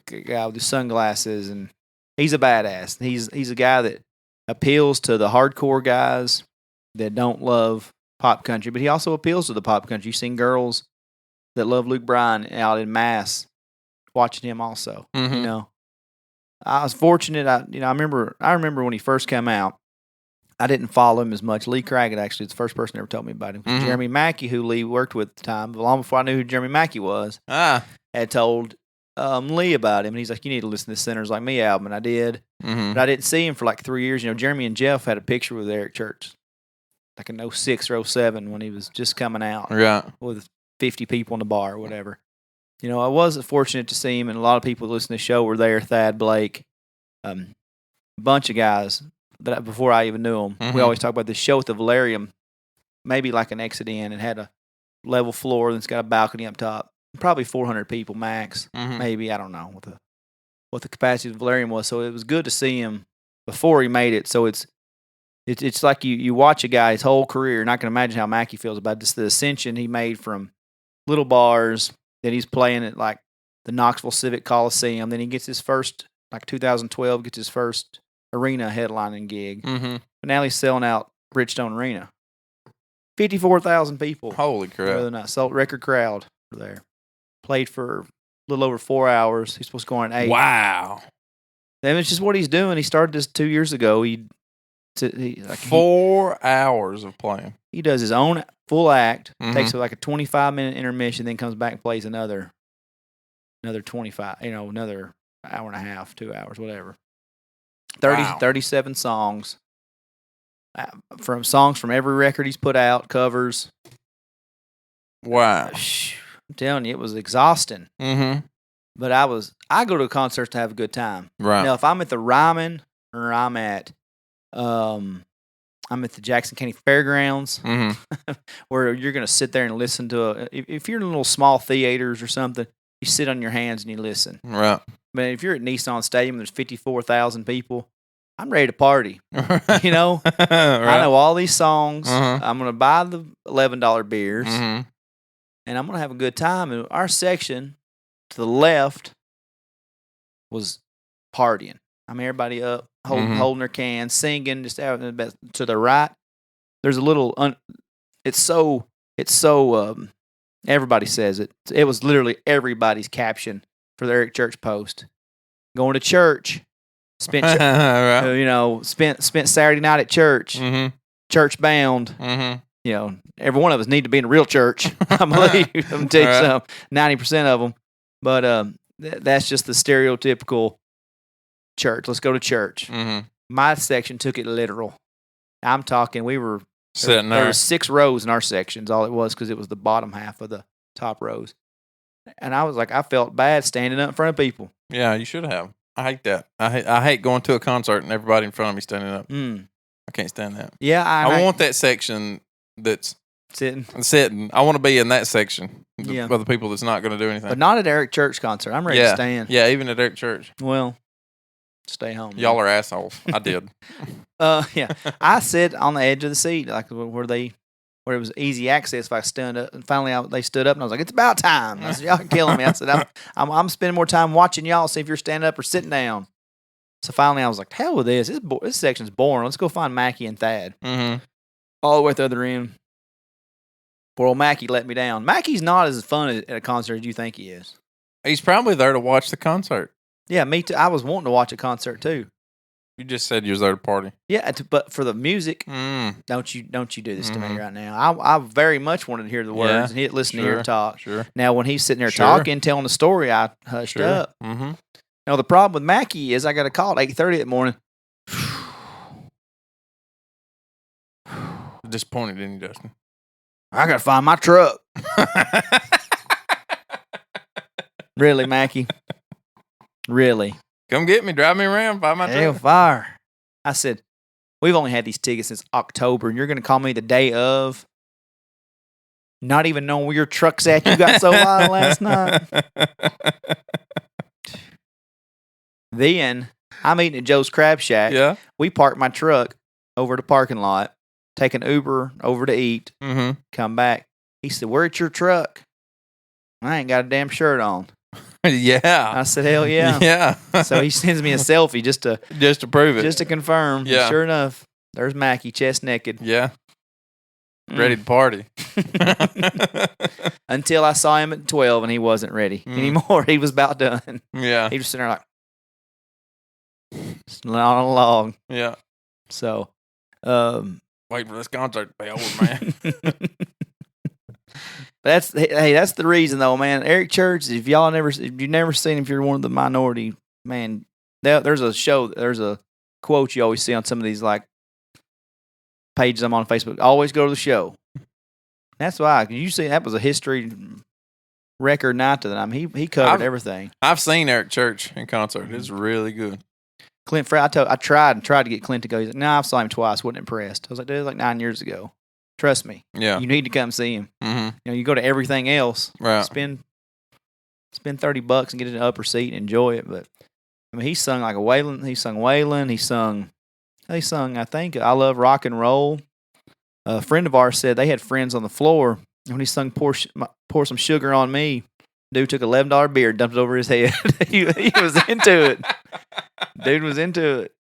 guy with the sunglasses," and he's a badass. He's a guy that appeals to the hardcore guys that don't love pop country, but he also appeals to the pop country. You've seen girls that love Luke Bryan out in mass watching him also. Mm-hmm. You know, I was fortunate. I remember when he first came out. I didn't follow him as much. Lee Craggett actually is the first person that ever told me about him. Mm-hmm. Jeremy Mackey, who Lee worked with at the time, long before I knew who Jeremy Mackey was, had told Lee about him. And he's like, you need to listen to this Sinners Like Me album. And I did. Mm-hmm. But I didn't see him for like 3 years. You know, Jeremy and Jeff had a picture with Eric Church, like in 06 or 07 when he was just coming out. Right. With 50 people in the bar or whatever. You know, I was fortunate to see him, and a lot of people that listen to the show were there. Thad Blake, a bunch of guys that before I even knew him. Mm-hmm. We always talk about the show at the Valerium, maybe like an exit in, and had a level floor that's got a balcony up top. Probably 400 people max, Mm-hmm. maybe. I don't know what the capacity of the Valerium was. So it was good to see him before he made it. So it's like you watch a guy his whole career, and I can imagine how Mackey feels about this, the ascension he made from little bars. Then he's playing at like the Knoxville Civic Coliseum. Then he gets his first, like 2012, gets his first arena headlining gig. Mm-hmm. But now he's selling out Bridgestone Arena. 54,000 people. Holy crap. The other night. Sold record crowd there. Played for a little over 4 hours. He's supposed to go on 8. Wow. And it's just what he's doing. He started this 2 years ago. He 4 hours of playing. He does his own full act, Mm-hmm. takes like a 25-minute intermission, then comes back and plays another 25, another hour and a half, 2 hours, whatever. 37 songs. From songs from every record he's put out, covers. Wow. I'm telling you, it was exhausting. Mm-hmm. But I go to concerts to have a good time. Right. Now, if I'm at the Ryman or I'm at the Jackson County Fairgrounds, Mm-hmm. where you're going to sit there and listen to if you're in little small theaters or something, you sit on your hands and you listen. Right. But if you're at Nissan Stadium, there's 54,000 people. I'm ready to party. You know, Right. I know all these songs. Uh-huh. I'm going to buy the $11 beers, Mm-hmm. and I'm going to have a good time. And our section to the left was partying. I mean, everybody up, holding their cans, singing, just out in the best. To the right, there's a little. It's so. Everybody says it. It was literally everybody's caption for the Eric Church post. Going to church. Spent Right. spent Saturday night at church. Mm-hmm. Church bound. Mm-hmm. You know, every one of us need to be in a real church. I believe. I'm telling you something. 90% of them, but that's just the stereotypical church. Let's go to church. Mm-hmm. My section took it literal. I'm talking. We were Sitting there there. was 6 rows in our sections. All it was because it was the bottom half of the top rows, and I was like, I felt bad standing up in front of people. Yeah, you should have. I hate that. I hate going to a concert and everybody in front of me standing up. I can't stand that. Yeah, I want that section that's sitting, I want to be in that section. Yeah. For the people that's not going to do anything. but not at Eric Church concert. I'm ready to stand. Yeah, even at Eric Church. Well, stay home. Y'all are assholes. I did. Yeah. I sit on the edge of the seat, like where it was easy access. If I stood up, and finally they stood up, and I was like, "It's about time." I said, "Y'all are killing me." I said, "I'm spending more time watching y'all. See if you're standing up or sitting down." So finally, I was like, "Hell with this. This section's boring. Let's go find Mackie and Thad." Mm-hmm. All the way at the other end. Poor old Mackie let me down. Mackie's not as fun at a concert as you think he is. He's probably there to watch the concert. Yeah, me too. I was wanting to watch a concert too. You just said you was there to party. Yeah, but for the music, don't you do this to me right now. I very much wanted to hear the words and listen to hear him talk. Sure. Now, when he's sitting there talking, telling the story, I hushed up. Mm-hmm. Now, the problem with Mackie is I got a call at 8:30 that morning. Disappointed in you, Dustin. I got to find my truck. Really, Mackie? Really? Come get me. Drive me around. Find my truck. Hellfire. I said, we've only had these tickets since October, and you're going to call me the day of? Not even knowing where your truck's at. You got so loud last night. Then, I'm eating at Joe's Crab Shack. Yeah. We parked my truck over the parking lot, take an Uber over to eat, come back. He said, "Where's your truck?" I ain't got a damn shirt on. Yeah. I said, "Hell yeah." Yeah. So he sends me a selfie just to prove it. just to confirm. Yeah. Sure enough, there's Mackie, chest naked. Yeah. ready to party. Until I saw him at 12 and he wasn't ready anymore. He was about done. Yeah. He was sitting there like, not along. Yeah. So, wait for this concert to be over, man. that's the reason though, man. Eric Church, if you've never seen him, if you're one of the minority, man, there's a quote you always see on some of these like pages I'm on Facebook. Always go to the show. That's why. You see, that was a history record night to them. He covered everything. I've seen Eric Church in concert. It's really good. Clint Frey, I tried to get Clint to go. He's like, "No, I saw him twice. Wasn't impressed." I was like, "Dude, it was like 9 years ago. Trust me. Yeah, you need to come see him. Mm-hmm. You go to everything else. Right. Spend $30 and get in an upper seat and enjoy it. But I mean, he sung like a Waylon. He sung Waylon. He sung. I think I Love Rock and Roll. A friend of ours said they had friends on the floor. And when he sung Pour Some Sugar on Me, dude took $11 beer, dumped it over his head. he was into it. Dude was into it.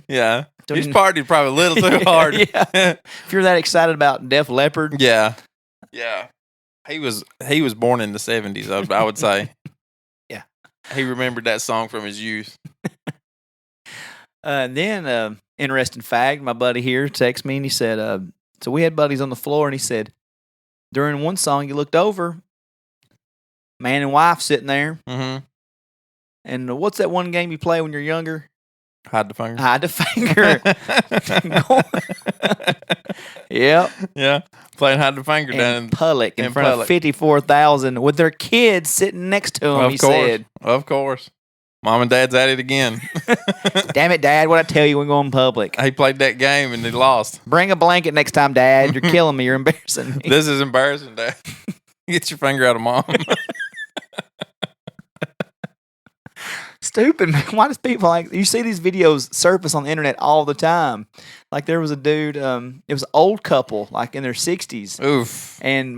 Yeah. He's partied probably a little too hard. Yeah. If you're that excited about Def Leppard. Yeah. Yeah. He was born in the 70s, I would say. Yeah. He remembered that song from his youth. Then, interesting fact, my buddy here texted me and he said, so we had buddies on the floor and he said, during one song you looked over, man and wife sitting there. Mm-hmm. And what's that one game you play when you're younger? Hide the finger. Hide the finger. Yep. Yeah. Playing hide the finger down in public in front of 54,000 with their kids sitting next to him, said. Of course. Mom and Dad's at it again. Damn it, Dad. What'd I tell you when we go in public? He played that game and he lost. Bring a blanket next time, Dad. You're killing me. You're embarrassing me. This is embarrassing, Dad. Get your finger out of Mom. Stupid, man. Why does people you see these videos surface on the internet all the time? Like there was a dude, it was an old couple, like in their 60s. Oof. And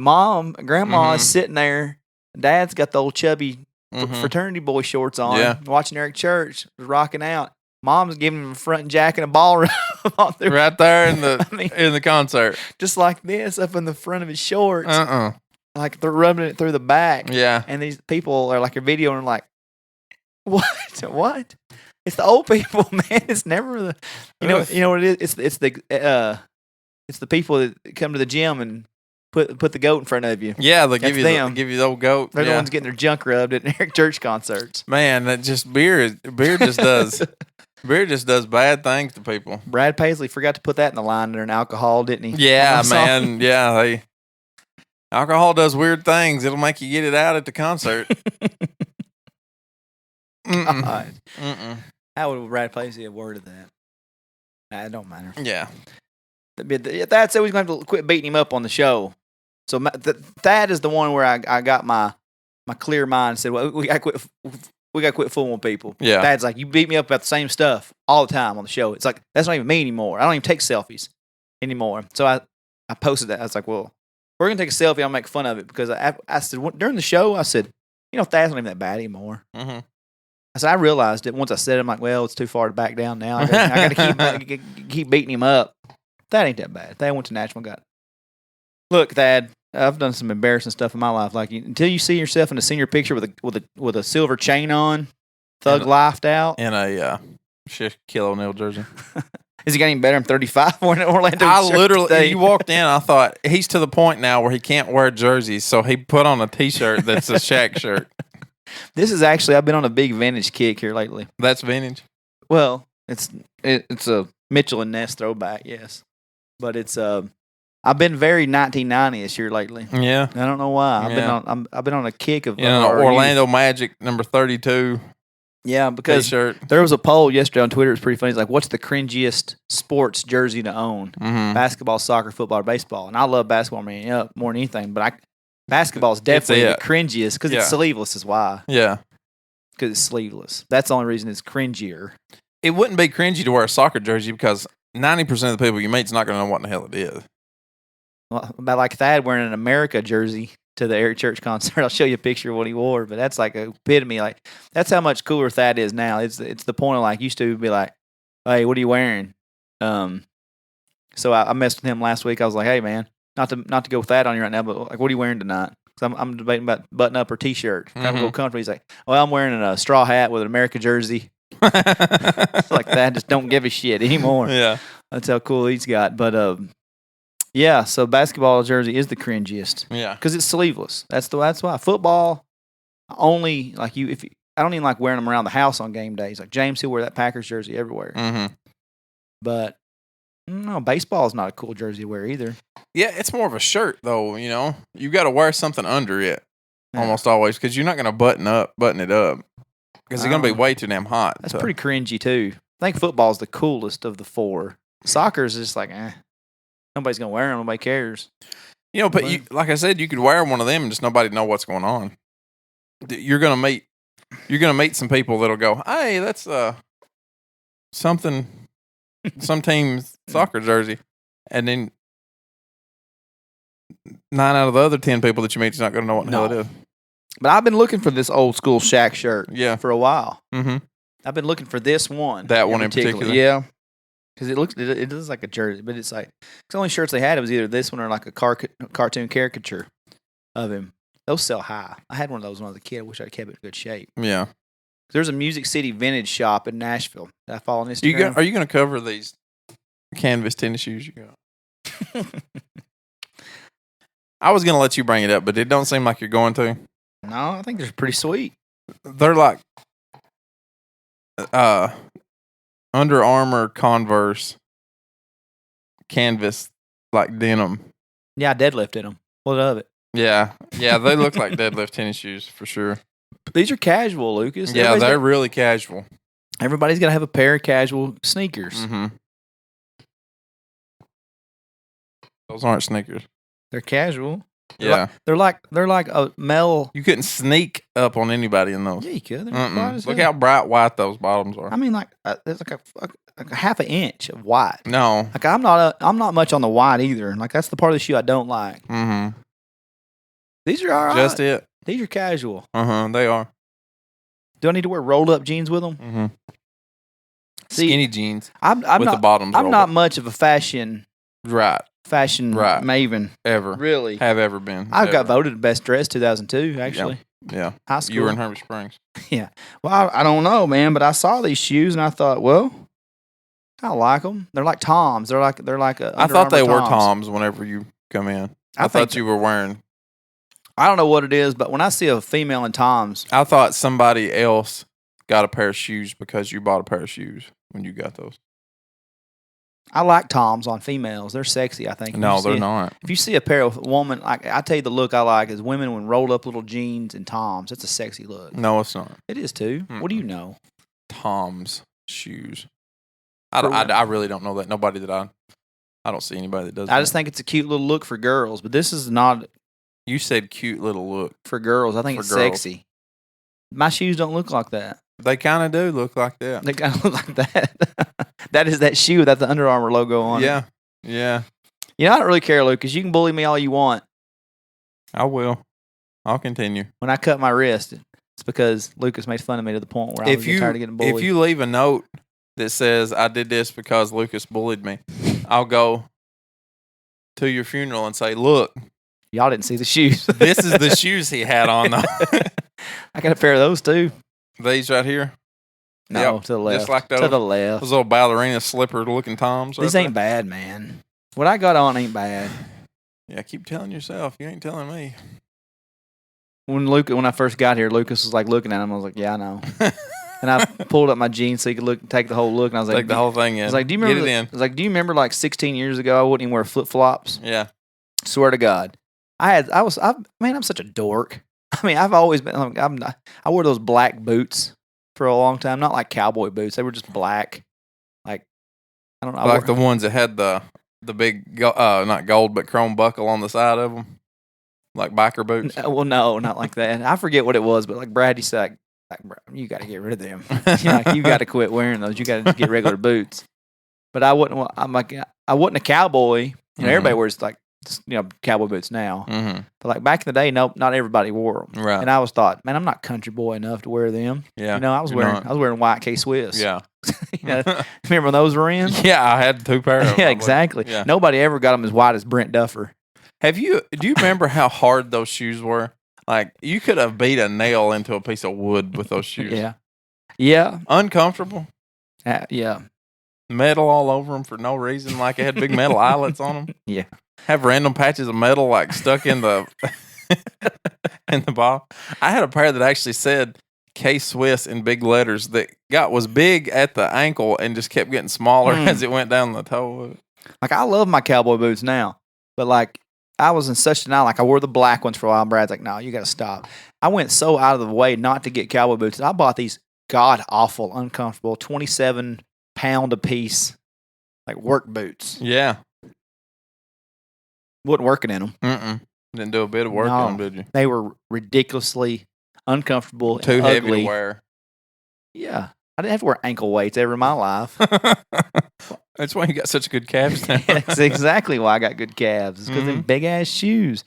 grandma is sitting there. Dad's got the old chubby fraternity boy shorts on, watching Eric Church, rocking out. Mom's giving him a front jack and a ball rub right there in the concert. Just like this, up in the front of his shorts. Like they're rubbing it through the back. Yeah. And these people are like a video and like, what? It's the old people, man. It's never the you know what it is. It's the people that come to the gym and put the goat in front of you. Yeah, they give you the old goat. They're the ones getting their junk rubbed at Eric Church concerts. Man, that just beer just does beer just does bad things to people. Brad Paisley forgot to put that in the line under an alcohol, didn't he? Yeah, man. Yeah, alcohol does weird things. It'll make you get it out at the concert. God. How would Brad Paisley have worded that? It don't matter. Yeah. Thad said he's going to have to quit beating him up on the show. So Thad is the one where I got my clear mind and said, well, we got to quit fooling people. Yeah. Thad's like, you beat me up about the same stuff all the time on the show. It's like, that's not even me anymore. I don't even take selfies anymore. So I posted that. I was like, well, we're going to take a selfie. I'll make fun of it because I said, during the show, I said, Thad's not even that bad anymore. Mm-hmm. I said, I realized it once I said it. I'm like, well, it's too far to back down now. I got to keep beating him up. That ain't that bad. Thad went to Nashville and got it. Look, Thad, I've done some embarrassing stuff in my life. Like until you see yourself in a senior picture with a silver chain on, thug lifed out, in a Shaquille O'Neal jersey. Is he getting better? I'm 35 in Orlando. You walked in, I thought he's to the point now where he can't wear jerseys, so he put on a T-shirt that's a Shaq shirt. This is actually, I've been on a big vintage kick here lately. That's vintage? Well, it's a Mitchell and Ness throwback, yes. But it's I've been very 1990ish here lately. Yeah. I don't know why. I've been on a kick of Orlando Magic number 32. Yeah, because T-shirt. There was a poll yesterday on Twitter. It was pretty funny. It's like, what's the cringiest sports jersey to own? Mm-hmm. Basketball, soccer, football, or baseball. And I love basketball more than anything, but basketball is definitely the cringiest because it's sleeveless is why. Yeah. Because it's sleeveless. That's the only reason it's cringier. It wouldn't be cringy to wear a soccer jersey because 90% of the people you meet's not going to know what in the hell it is. Well, about like Thad wearing an America jersey to the Eric Church concert. I'll show you a picture of what he wore, but that's like a epitome. Like that's how much cooler Thad is now. It's the point of like used to be like, hey, what are you wearing? So I messed with him last week. I was like, hey man, not to go with that on you right now, but like, what are you wearing tonight? Because I'm debating about button up or t-shirt. Kind of go comfortable. He's like, well, I'm wearing a straw hat with an America jersey. It's like that. Just don't give a shit anymore. Yeah. That's how cool he's got. But yeah. So basketball jersey is the cringiest. Yeah. Because it's sleeveless. That's why football only I don't even like wearing them around the house on game days. Like James, he'll wear that Packers jersey everywhere. Mm-hmm. But no, baseball is not a cool jersey to wear either. Yeah, it's more of a shirt though. You got to wear something under it almost always because you're not going to button it up because it's going to be way too damn hot. That's pretty cringy too. I think football is the coolest of the four. Soccer is just like, nobody's going to wear them. Nobody cares. But like I said, you could wear one of them and just nobody know what's going on. You're gonna meet some people that'll go, hey, that's something, some team's soccer jersey, and then 9 out of the other 10 people that you meet is not gonna know what the hell it is. But I've been looking for this old school Shaq shirt, for a while. Mm-hmm. I've been looking for this one, that one in particular, yeah, because it looks like a jersey, but it's like the only shirts they had. It was either this one or like a cartoon caricature of him. Those sell high. I had one of those when I was a kid. I wish I'd kept it in good shape. Yeah. There's a Music City vintage shop in Nashville that I follow on Instagram. Are you going to cover these canvas tennis shoes you got? I was going to let you bring it up, but it don't seem like you're going to. No, I think they're pretty sweet. They're like Under Armour Converse canvas, like denim. Yeah, I deadlifted them. What of it? Yeah, they look like deadlift tennis shoes for sure. These are casual, Lucas. Yeah, they're really casual. Everybody's got to have a pair of casual sneakers. Mm-hmm. Those aren't sneakers. They're casual. They're like a male. You couldn't sneak up on anybody in those. Yeah, you could. Look how bright white those bottoms are. I mean, there's like a half an inch of white. No, like I'm not much on the white either. Like that's the part of the shoe I don't like. Mm-hmm. These are all right. Just it. These are casual. They are. Do I need to wear rolled up jeans with them? Mm-hmm. Skinny jeans. I'm with not, the bottoms. I'm not much of a fashion maven ever. Really have ever been. I got voted best dressed 2002 actually. Yeah. High school. You were in Hermit Springs. Yeah. Well, I don't know, man, but I saw these shoes and I thought, well, I like them. They're like Toms. They're like I thought they were Toms whenever you come in. I thought you were wearing. I don't know what it is, but when I see a female in Toms, I thought somebody else got a pair of shoes because you bought a pair of shoes when you got those. I like Toms on females. They're sexy, I think. No, they're not. If you see a pair of woman, like I tell you, the look I like is women with rolled up little jeans and Toms. That's a sexy look. No, it's not. It is too. Mm-mm. What do you know? Toms shoes. I really don't know that. Nobody that I don't see anybody that does. I just think it's a cute little look for girls, but this is not. You said cute little look for girls. I think it's sexy. My shoes don't look like that. They kind of do look like that. They kind of look like that. That is that shoe without the Under Armour logo on it. Yeah. You know, I don't really care, Lucas. You can bully me all you want. I will. I'll continue. When I cut my wrist, it's because Lucas makes fun of me to the point where I was tired of getting bullied. If you leave a note that says, I did this because Lucas bullied me, I'll go to your funeral and say, look. Y'all didn't see the shoes. This is the shoes he had on, though. I got a pair of those, too. These right here? No, yep. To the left. Just like those. To the left. Those little ballerina slipper-looking Toms. These ain't bad, man. What I got on ain't bad. Yeah, keep telling yourself. You ain't telling me. When I first got here, Lucas was like looking at him. I was like, yeah, I know. And I pulled up my jeans so he could take the whole look. And I was like, take the whole thing in. I was like, do you remember? Get it in. I was like, do you remember like 16 years ago? I wouldn't even wear flip flops. Yeah. Swear to God, I'm such a dork. I mean, I've always been. I wore those black boots for a long time. Not like cowboy boots. They were just black. Like I don't know. Like the ones that had the big not gold but chrome buckle on the side of them, like biker boots. Well, no, not like that. I forget what it was, but like Brady said, like you got to get rid of them. You got to quit wearing those. You got to get regular boots. But I wouldn't. I wasn't a cowboy. Everybody wears like cowboy boots now. Mm-hmm. But like back in the day, no, not everybody wore them. Right. And I was thought, man, I'm not country boy enough to wear them. Yeah. I was wearing white K Swiss. Yeah. Remember when those were in? Yeah, I had 2 pairs of them. Yeah, exactly. Yeah. Nobody ever got them as white as Brent Duffer. Do you remember how hard those shoes were? Like, you could have beat a nail into a piece of wood with those shoes. Yeah. Yeah. Uncomfortable. Yeah. Metal all over them for no reason. Like, it had big metal eyelets on them. Yeah. Have random patches of metal, like, stuck in the in the ball. I had a pair that actually said K-Swiss in big letters that was big at the ankle and just kept getting smaller as it went down the toe. Like, I love my cowboy boots now, but like, I was in such denial. Like, I wore the black ones for a while. And Brad's like, no, you got to stop. I went so out of the way not to get cowboy boots. I bought these god awful, uncomfortable, 27-pound a piece, like work boots. Yeah. Wasn't working in them. Didn't do a bit of work on them, did you? They were ridiculously uncomfortable. Too and heavy ugly. to wear. Yeah. I didn't have to wear ankle weights ever in my life. That's why you got such good calves now. That's exactly why I got good calves. It's because of them big ass shoes.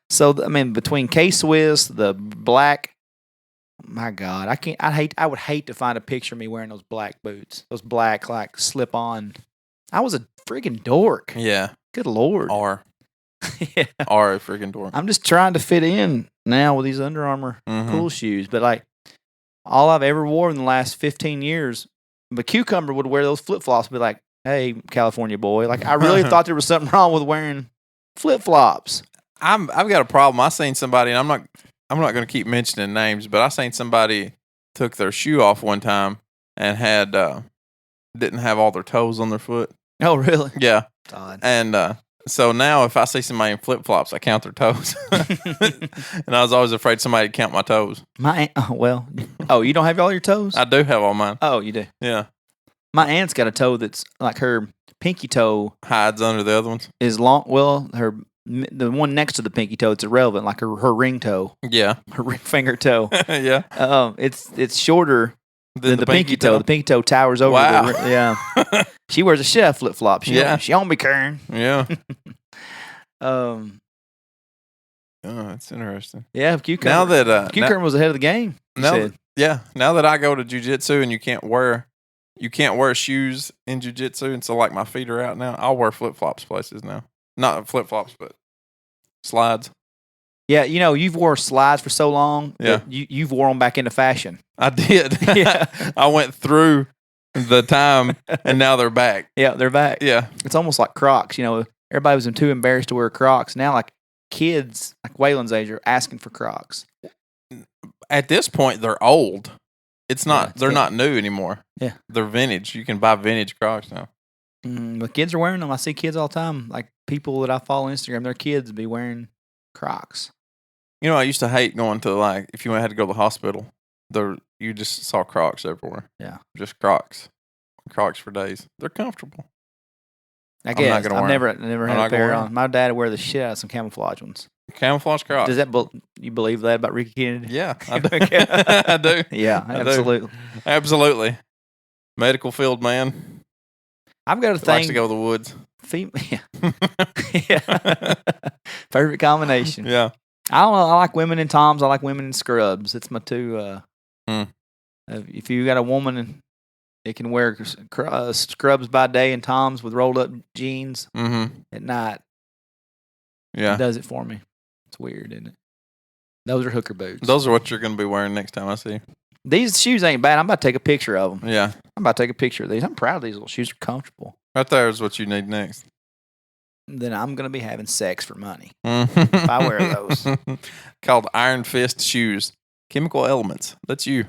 So I mean, between K-Swiss, the black, my God, I would hate to find a picture of me wearing those black boots, those black like slip on. I was a freaking dork. Yeah. Good Lord. Yeah. Are a freaking dork. I'm just trying to fit in now with these Under Armour cool shoes, but like all I've ever worn in the last 15 years, but Cucumber would wear those flip flops and be like, hey, California boy. Like, I really thought there was something wrong with wearing flip flops. I've got a problem. I seen somebody, and I'm not going to keep mentioning names, but I seen somebody took their shoe off one time and had didn't have all their toes on their foot. Oh, really? Yeah. God. And so now if I see somebody in flip flops, I count their toes. And I was always afraid somebody would count my toes. You don't have all your toes? I do have all mine. Oh, you do? Yeah. My aunt's got a toe that's like her pinky toe hides under the other ones. Is long. Well, the one next to the pinky toe, it's irrelevant. Like her ring toe. Yeah. Her ring finger toe. Yeah. It's shorter than the pinky toe. toe. The pinky toe towers over. Wow. Yeah. She wears a chef flip flop. She don't be caring. Yeah. Oh, that's interesting. Yeah, Cucumber. Now that Cucumber was ahead of the game. Now that I go to jiu-jitsu and you can't wear shoes in jiu-jitsu, and so like my feet are out now, I'll wear flip-flops places now. Not flip-flops, but slides. Yeah, you've wore slides for so long that you've wore them back into fashion. I did. Yeah. I went through the time, and now they're back. Yeah, they're back. Yeah. It's almost like Crocs. Everybody was too embarrassed to wear Crocs. Now, like, kids, like Waylon's age, are asking for Crocs. At this point, they're old. They're not new anymore. Yeah. They're vintage. You can buy vintage Crocs now. But kids are wearing them. I see kids all the time. Like, people that I follow on Instagram, their kids be wearing Crocs. I used to hate going to, like, if you had to go to the hospital, you just saw Crocs everywhere. Yeah. Just Crocs. Crocs for days. They're comfortable. I guess. I've never had a pair on. My dad would wear the shit out of some camouflage ones. Camouflage Crocs. You believe that about Ricky Kennedy? Yeah, I do. I do. Yeah, absolutely. Absolutely. Medical field man. I've got a thing. Likes to go to the woods. Yeah. Perfect combination. Yeah. I don't know. I like women in Toms. I like women in scrubs. It's my two. If you got a woman that can wear scrubs by day and Toms with rolled up jeans at night, it does it for me. It's weird, isn't it? Those are hooker boots. Those are what you're going to be wearing next time I see you. These shoes ain't bad. I'm about to take a picture of them. Yeah. I'm about to take a picture of these. I'm proud of these little shoes. Are comfortable. Right there is what you need next. Then I'm going to be having sex for money if I wear those. Called Iron Fist shoes. Chemical elements. That's you.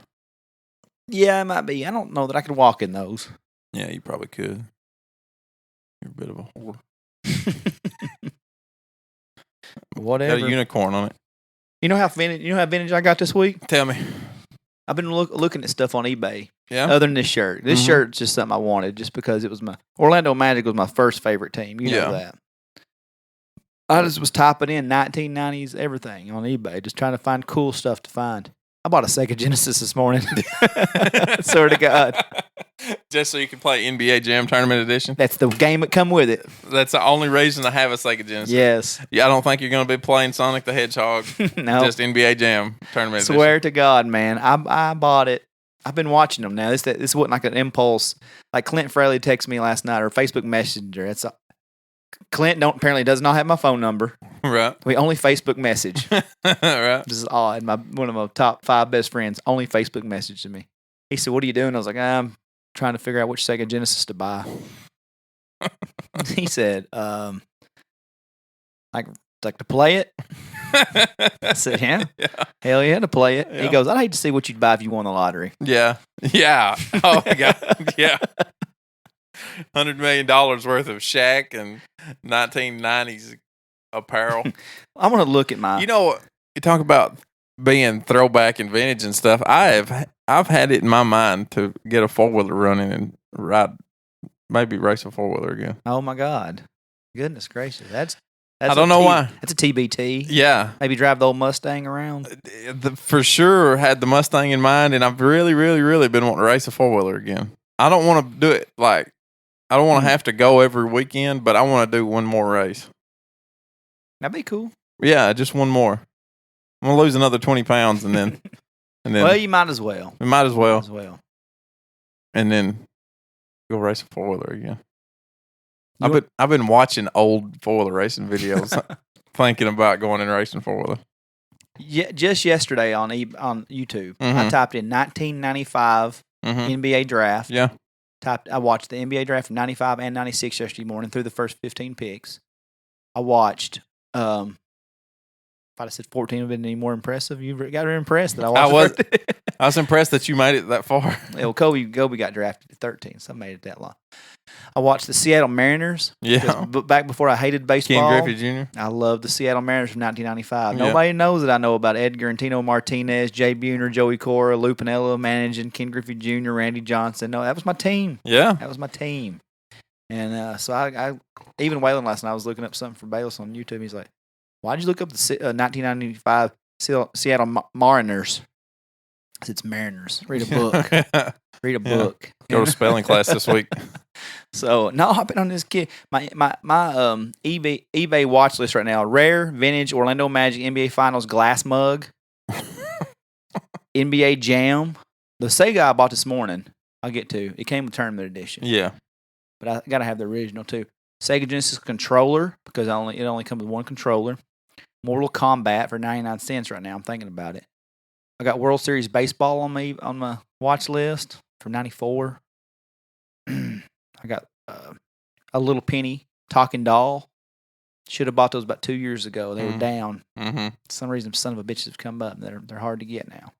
Yeah, it might be. I don't know that I could walk in those. Yeah, you probably could. You're a bit of a whore. Whatever. Got a unicorn on it. You know how vintage I got this week? Tell me. I've been looking at stuff on eBay. Yeah. Other than this shirt. This shirt's just something I wanted just because it was Orlando Magic was my first favorite team. You know that. I just was typing in 1990s everything on eBay, just trying to find cool stuff to find. I bought a Sega Genesis this morning. Swear to God. Just so you can play NBA Jam Tournament Edition? That's the game that come with it. That's the only reason to have a Sega Genesis. Yes. Yeah, I don't think you're going to be playing Sonic the Hedgehog. No. Just NBA Jam Tournament Edition. Swear to God, man. I bought it. I've been watching them now. This wasn't like an impulse. Like Clint Fraley texted me last night or Facebook Messenger. Clint apparently does not have my phone number. Right. We only Facebook message. Right. This is odd. One of my top 5 best friends only Facebook messaged to me. He said, "What are you doing?" I was like, "I'm trying to figure out which Sega Genesis to buy." He said, like to play it?" I said, yeah. Hell yeah, to play it. Yeah. He goes, "I'd hate to see what you'd buy if you won the lottery." Yeah. Oh my God. Yeah. $100 million worth of Shaq and 1990s apparel. I'm gonna look at my. You know, you talk about being throwback and vintage and stuff. I've had it in my mind to get a 4-wheeler running and maybe race a 4-wheeler again. Oh my God, goodness gracious, that's I don't know why. That's a TBT. Yeah, maybe drive the old Mustang around. For sure, had the Mustang in mind, and I've really, really, really been wanting to race a 4-wheeler again. I don't want to do it like I don't want to have to go every weekend, but I want to do one more race. That'd be cool. Yeah, just one more. I'm gonna lose another 20 pounds, and then well, you might as well. We might as well. Might as well. And then go race a 4-wheeler again. I've been watching old 4-wheeler racing videos, thinking about going and racing 4-wheeler. Yeah, just yesterday on YouTube, I typed in 1995 NBA draft. Yeah. I watched the NBA draft from 95 and 96 yesterday morning through the first 15 picks. I watched. If I'd have said 14 would have been any more impressive. You got impressed that I watched. I was impressed that you made it that far. Yeah, well, Kobe got drafted at 13, so I made it that long. I watched the Seattle Mariners. Yeah. Back before I hated baseball. Ken Griffey Jr. I loved the Seattle Mariners from 1995. Yeah. Nobody knows that I know about Edgar and Tino Martinez, Jay Buhner, Joey Cora, Lou Piniella managing, Ken Griffey Jr., Randy Johnson. No, that was my team. Yeah. That was my team. And so I even Waylon last night, I was looking up something for Bayless on YouTube. He's like, "Why'd you look up the 1995 Seattle Mariners?" I said, "It's Mariners. Read a book. Read a book." Go to spelling class this week. So no, I've been on this kid. My eBay watch list right now: rare vintage Orlando Magic NBA Finals glass mug, NBA Jam. The Sega I bought this morning, I'll get to. It came with tournament edition. Yeah, but I gotta have the original too. Sega Genesis controller because it only comes with one controller. Mortal Kombat for 99 cents right now. I'm thinking about it. I got World Series baseball on my watch list for 94. I got a little penny talking doll. Should have bought those about 2 years ago. They were down. For some reason, son of a bitches have come up. They're hard to get now.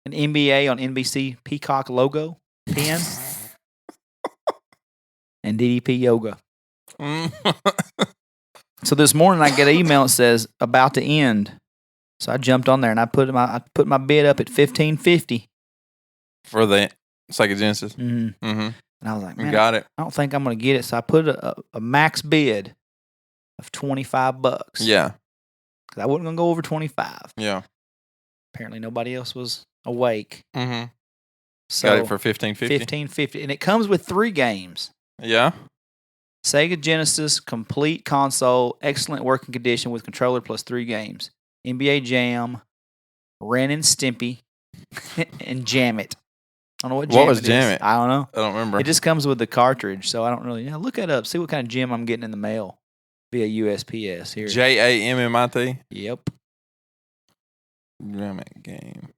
An NBA on NBC Peacock logo pen and DDP yoga. So this morning I get an email that says about to end. So I jumped on there and I put my bid up at $15.50 for the Sega Genesis. And I was like, man, got it. I don't think I'm going to get it. So I put a max bid of $25. Yeah. Because I wasn't going to go over 25. Yeah. Apparently nobody else was awake. So got it for $15.50. $15.50. And it comes with 3 games. Yeah. Sega Genesis, complete console, excellent working condition with controller plus 3 games. NBA Jam, Ren and Stimpy, and Jam It. I don't know what Jam was It Jam is. It? I don't know. I don't remember. It just comes with the cartridge, so I don't really look it up. See what kind of gem I'm getting in the mail via USPS here. JAMMIT? Yep. Jam It game.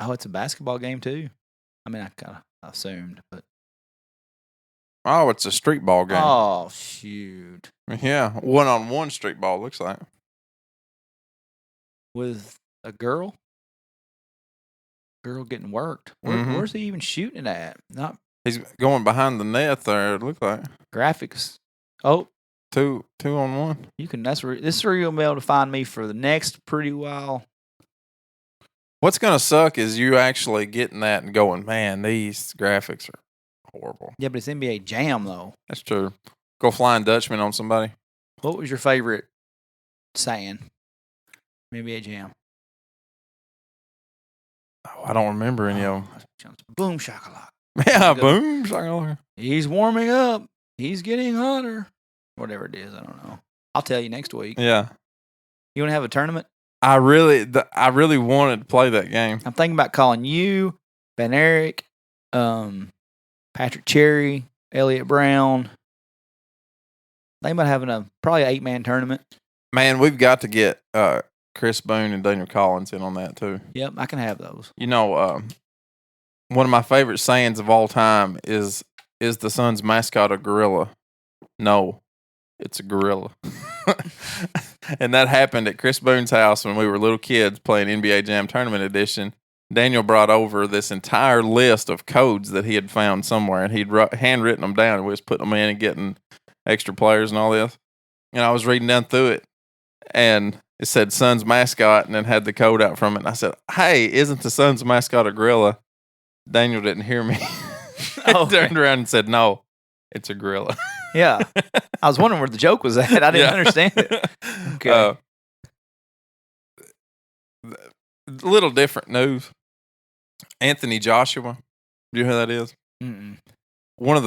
Oh, it's a basketball game too. I mean, I kind of assumed, but Oh, it's a street ball game. oh shoot, Yeah, 1-on-1 street ball looks like. with a girl getting worked. Where's he even shooting at? Not He's going behind the net there. It looks like graphics. Oh, 2-on-1. you can. This is where you'll be able to find me for the next pretty while. What's gonna suck is you actually getting that and going, man, these graphics are horrible. Yeah, but it's NBA Jam though. That's true. Go Flying Dutchman on somebody. What was your favorite saying? NBA Jam. Oh, I don't remember any of them. Boom shakalaka. Yeah, boom. Shakalaka. He's warming up. He's getting hotter. Whatever it is, I don't know. I'll tell you next week. Yeah. You want to have a tournament? I really wanted to play that game. I'm thinking about calling you, Ben Eric, Patrick Cherry, Elliott Brown. They might have probably an 8-man tournament. Man, we've got to get Chris Boone and Daniel Collins in on that too. Yep, I can have those. You know, one of my favorite sayings of all time is the Suns' mascot a gorilla? No, it's a gorilla. And that happened at Chris Boone's house when we were little kids playing NBA Jam Tournament Edition. Daniel brought over this entire list of codes that he had found somewhere, and he'd handwritten them down, and we was putting them in and getting extra players and all this. And I was reading down through it, and it said Suns mascot, and then had the code out from it. And I said, "Hey, isn't the Suns mascot a gorilla?" Daniel didn't hear me. Oh, turned around and said, "No, it's a gorilla." Yeah. I was wondering where the joke was at. I didn't understand it. Okay. Little different news. Anthony Joshua. Do you know who that is? Mm-mm. One of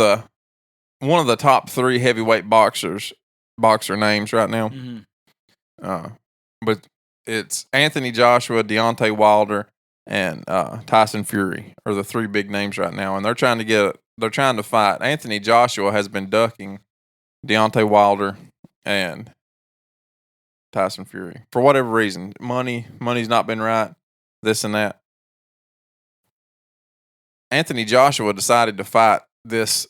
the top 3 heavyweight boxer names right now. Mm-hmm. But it's Anthony Joshua, Deontay Wilder, and Tyson Fury are the 3 big names right now, and they're trying to fight. Anthony Joshua has been ducking Deontay Wilder and Tyson Fury for whatever reason. Money's not been right. This and that. Anthony Joshua decided to fight this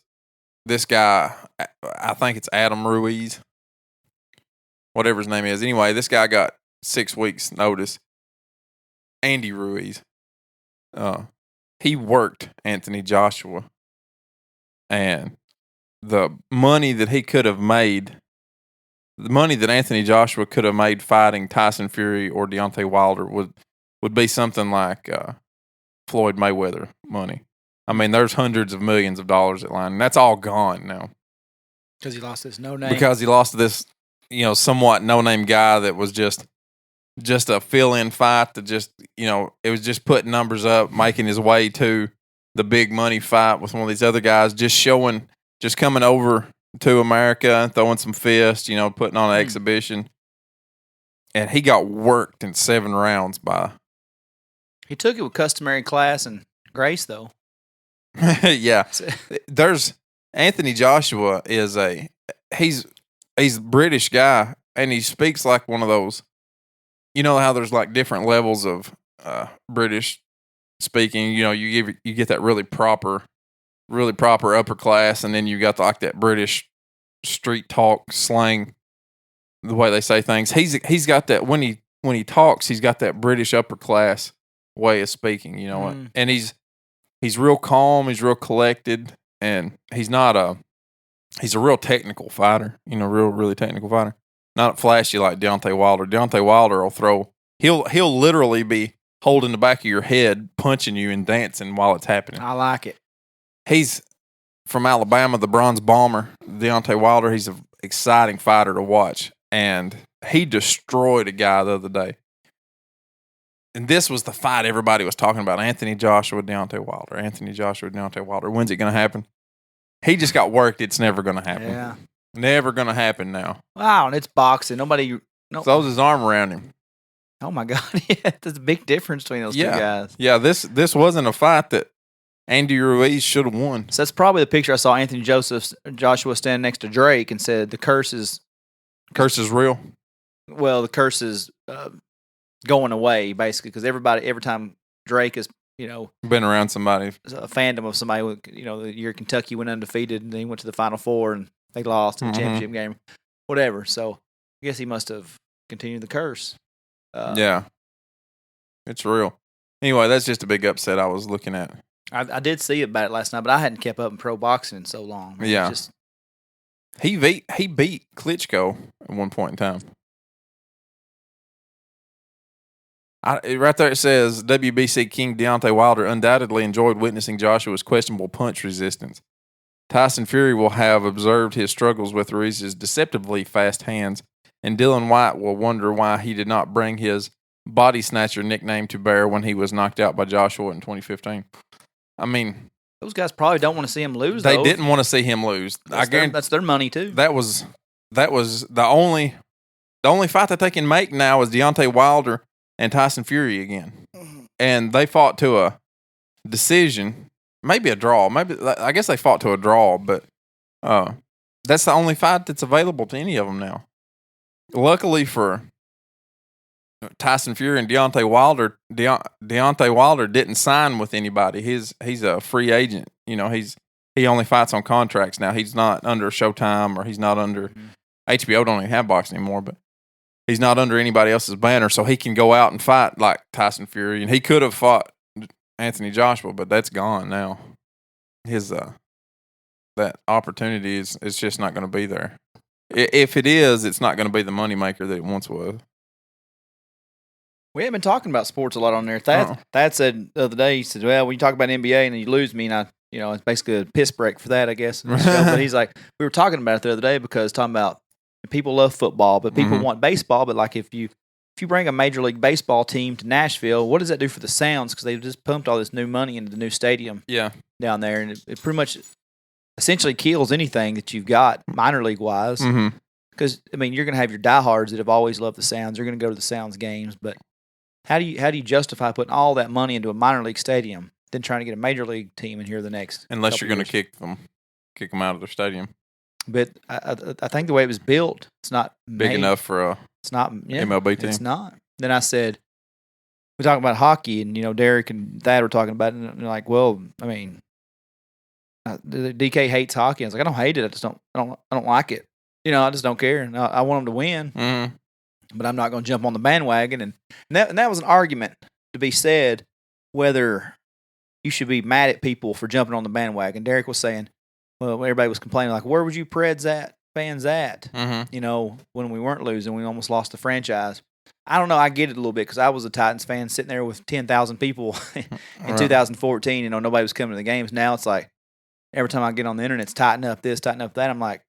guy. I think it's Adam Ruiz, whatever his name is. Anyway, this guy got 6 weeks notice. Andy Ruiz. He worked Anthony Joshua, and the money that he could have made, the money that Anthony Joshua could have made fighting Tyson Fury or Deontay Wilder would be something like Floyd Mayweather money. I mean, there's hundreds of millions of dollars at line, and that's all gone now. Because he lost this no-name. Because he lost to this, somewhat no-name guy that was just a fill-in fight that just, it was just putting numbers up, making his way to the big money fight with one of these other guys, just coming over to America and throwing some fists, putting on an exhibition. And he got worked in 7 rounds by... He took it with customary class and grace, though. Yeah. There's... Anthony Joshua is he's a British guy, and he speaks like one of those... You know how there's like different levels of British speaking. You get that really proper upper class, and then you got like that British street talk slang, the way they say things. He's got that when he talks, he's got that British upper class way of speaking. And he's real calm, he's real collected, and he's a real technical fighter. Really technical fighter. Not flashy like Deontay Wilder. Deontay Wilder will throw. He'll literally be holding the back of your head, punching you and dancing while it's happening. I like it. He's from Alabama, the Bronze Bomber. Deontay Wilder. He's an exciting fighter to watch, and he destroyed a guy the other day. And this was the fight everybody was talking about: Anthony Joshua, Deontay Wilder. Anthony Joshua, Deontay Wilder. When's it going to happen? He just got worked. It's never going to happen. Yeah. Never going to happen now. Wow, and it's boxing. Nobody throws his arm around him. Oh, my God. Yeah, there's a big difference between those two guys. Yeah, this wasn't a fight that Andy Ruiz should have won. So that's probably the picture I saw Anthony Joshua standing next to Drake and said, the curse is real? Well, the curse is going away, basically, because every time Drake is, been around somebody, a fandom of somebody, the year Kentucky went undefeated and then he went to the Final Four and they lost in the championship game, whatever. So I guess he must have continued the curse. Yeah, it's real. Anyway, that's just a big upset I was looking at. I did see about it last night, but I hadn't kept up in pro boxing in so long. Yeah. He beat Klitschko at one point in time. Right there it says, WBC King Deontay Wilder undoubtedly enjoyed witnessing Joshua's questionable punch resistance. Tyson Fury will have observed his struggles with Ruiz's deceptively fast hands, and Dylan White will wonder why he did not bring his body snatcher nickname to bear when he was knocked out by Joshua in 2015. I mean, those guys probably don't want to see him lose. They didn't want to see him lose. That's their money too. That was the only fight that they can make now is Deontay Wilder and Tyson Fury again, and they fought to a decision, maybe a draw. Maybe I guess they fought to a draw, but That's the only fight that's available to any of them now. Luckily for Tyson Fury and Deontay Wilder, Deontay Wilder didn't sign with anybody. He's a free agent. He only fights on contracts now. He's not under Showtime or he's not under HBO. Don't even have boxing anymore, but he's not under anybody else's banner, so he can go out and fight like Tyson Fury. And he could have fought Anthony Joshua, but that's gone now. His that opportunity is just not going to be there. If it is, it's not going to be the moneymaker that it once was. We haven't been talking about sports a lot on there. Thad said the other day, he said, well, when you talk about NBA and then you lose me, and it's basically a piss break for that, I guess. But he's like, we were talking about it the other day because talking about people love football, but people want baseball. But like if you bring a Major League Baseball team to Nashville, what does that do for the Sounds? Because they've just pumped all this new money into the new stadium down there. And it pretty much essentially kills anything that you've got minor league wise. Because, you're going to have your diehards that have always loved the Sounds. They're going to go to the Sounds games. But how do you justify putting all that money into a minor league stadium than trying to get a major league team in here the next? Unless you're going to kick them out of their stadium. But I think the way it was built, it's not big enough for a MLB team. It's not. Then I said, we talking about hockey, and Derek and Thad were talking about it, and they're like, well, DK hates hockey. I was like, I don't hate it. I don't like it. I just don't care. And I want them to win, but I'm not going to jump on the bandwagon. And that was an argument to be said whether you should be mad at people for jumping on the bandwagon. Derek was saying, well, everybody was complaining, like, where was you fans at? When we weren't losing, we almost lost the franchise. I don't know. I get it a little bit because I was a Titans fan sitting there with 10,000 people in 2014. Nobody was coming to the games. Now it's like every time I get on the internet, it's tighten up this, tighten up that. I'm like,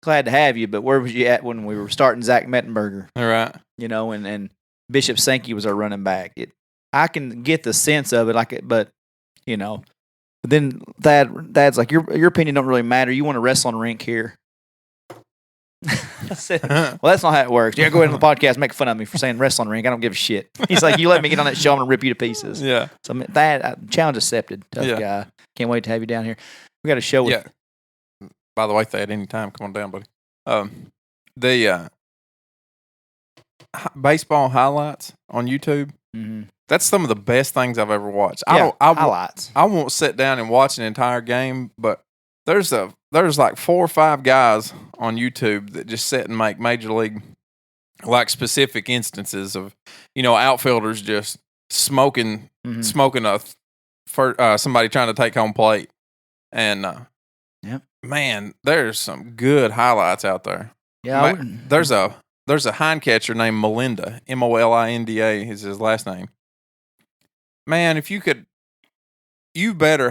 glad to have you, but where was you at when we were starting Zach Mettenberger? All right. And Bishop Sankey was our running back. I can get the sense of it, but then Dad's like, your opinion don't really matter. You want a wrestling rink here. I said, well, that's not how it works. Go ahead on the podcast, make fun of me for saying wrestling rink. I don't give a shit. He's like, you let me get on that show, I'm going to rip you to pieces. Yeah. So challenge accepted. Tough guy. Can't wait to have you down here. We got a show with. Yeah. By the way, Thad, anytime, come on down, buddy. The baseball highlights on YouTube. That's some of the best things I've ever watched. Highlights. I won't sit down and watch an entire game, but there's like 4 or 5 guys on YouTube that just sit and make major league, like specific instances of, outfielders just smoking somebody trying to take home plate, and man, there's some good highlights out there. Yeah, there's a hind catcher named Melinda, Molinda is his last name. Man, if you could, you better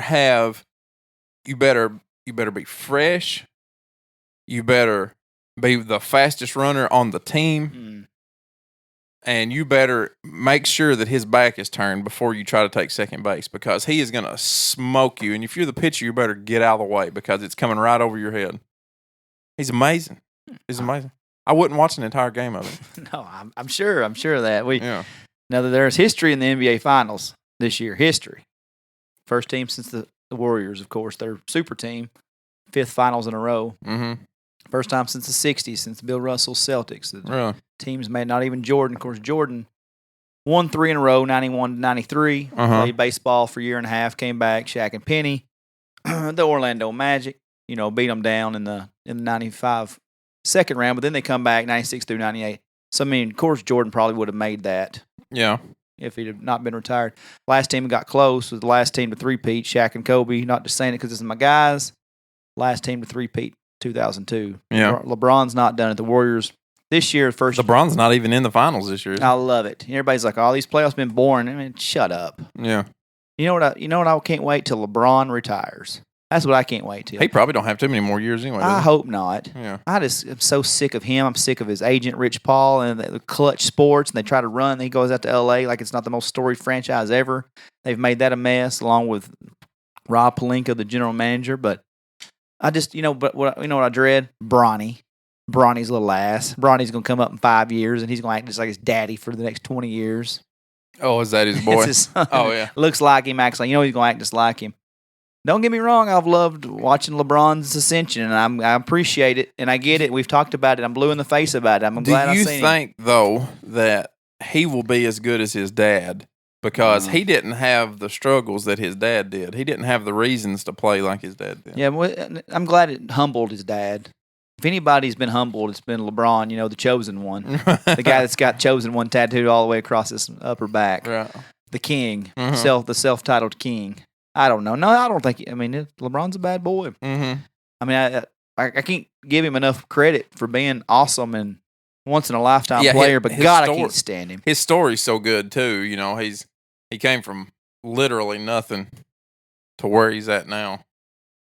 be fresh. You better be the fastest runner on the team. And you better make sure that his back is turned before you try to take second base, because he is going to smoke you. And if you're the pitcher, you better get out of the way because it's coming right over your head. He's amazing. I wouldn't watch an entire game of it. No, I'm sure of that. Now that there's history in the NBA Finals this year. History. First team since the Warriors, of course. They're super team. 5th finals in a row. First time since the 60s, since Bill Russell's Celtics. The teams made, not even Jordan. Of course, Jordan won 3 in a row, 91 to 93. Played baseball for a year and a half, came back, Shaq and Penny. The Orlando Magic, beat them down in the 95 second round, but then they come back 96 through 98. So, of course, Jordan probably would have made that. Yeah. If he'd have not been retired. Last team that got close was the last team to three-peat, Shaq and Kobe. Not just saying it because it's my guys. Last team to three-peat, 2002. Yeah. LeBron's not done it. The Warriors, this year, LeBron's not even in the finals this year. I love it. Everybody's like, these playoffs been boring. Shut up. Yeah. You know what I can't wait till LeBron retires. That's what I can't wait till. He probably don't have too many more years anyway. I hope not. Yeah. I just am so sick of him. I'm sick of his agent, Rich Paul, and the Clutch Sports, and they try to run. He goes out to L.A. like it's not the most storied franchise ever. They've made that a mess, along with Rob Pelinka, the general manager. But I just, what I dread? Bronny's little ass. Bronny's going to come up in 5 years, and he's going to act just like his daddy for the next 20 years. Oh, is that his boy? His son. Oh, yeah. Looks like him, acts like, he's going to act just like him. Don't get me wrong. I've loved watching LeBron's ascension, and I appreciate it, and I get it. We've talked about it. I'm blue in the face about it. I'm glad I seen him. Do you think, though, that he will be as good as his dad? Because he didn't have the struggles that his dad did. He didn't have the reasons to play like his dad did. Yeah, well, I'm glad it humbled his dad. If anybody's been humbled, it's been LeBron, the chosen one. The guy that's got chosen one tattooed all the way across his upper back. Right. The king, the self-titled king. I don't know. No, I don't think. LeBron's a bad boy. Mm-hmm. I mean, I can't give him enough credit for being awesome and once in a lifetime player. But God, I can't stand him. His story's so good too. He came from literally nothing to where he's at now.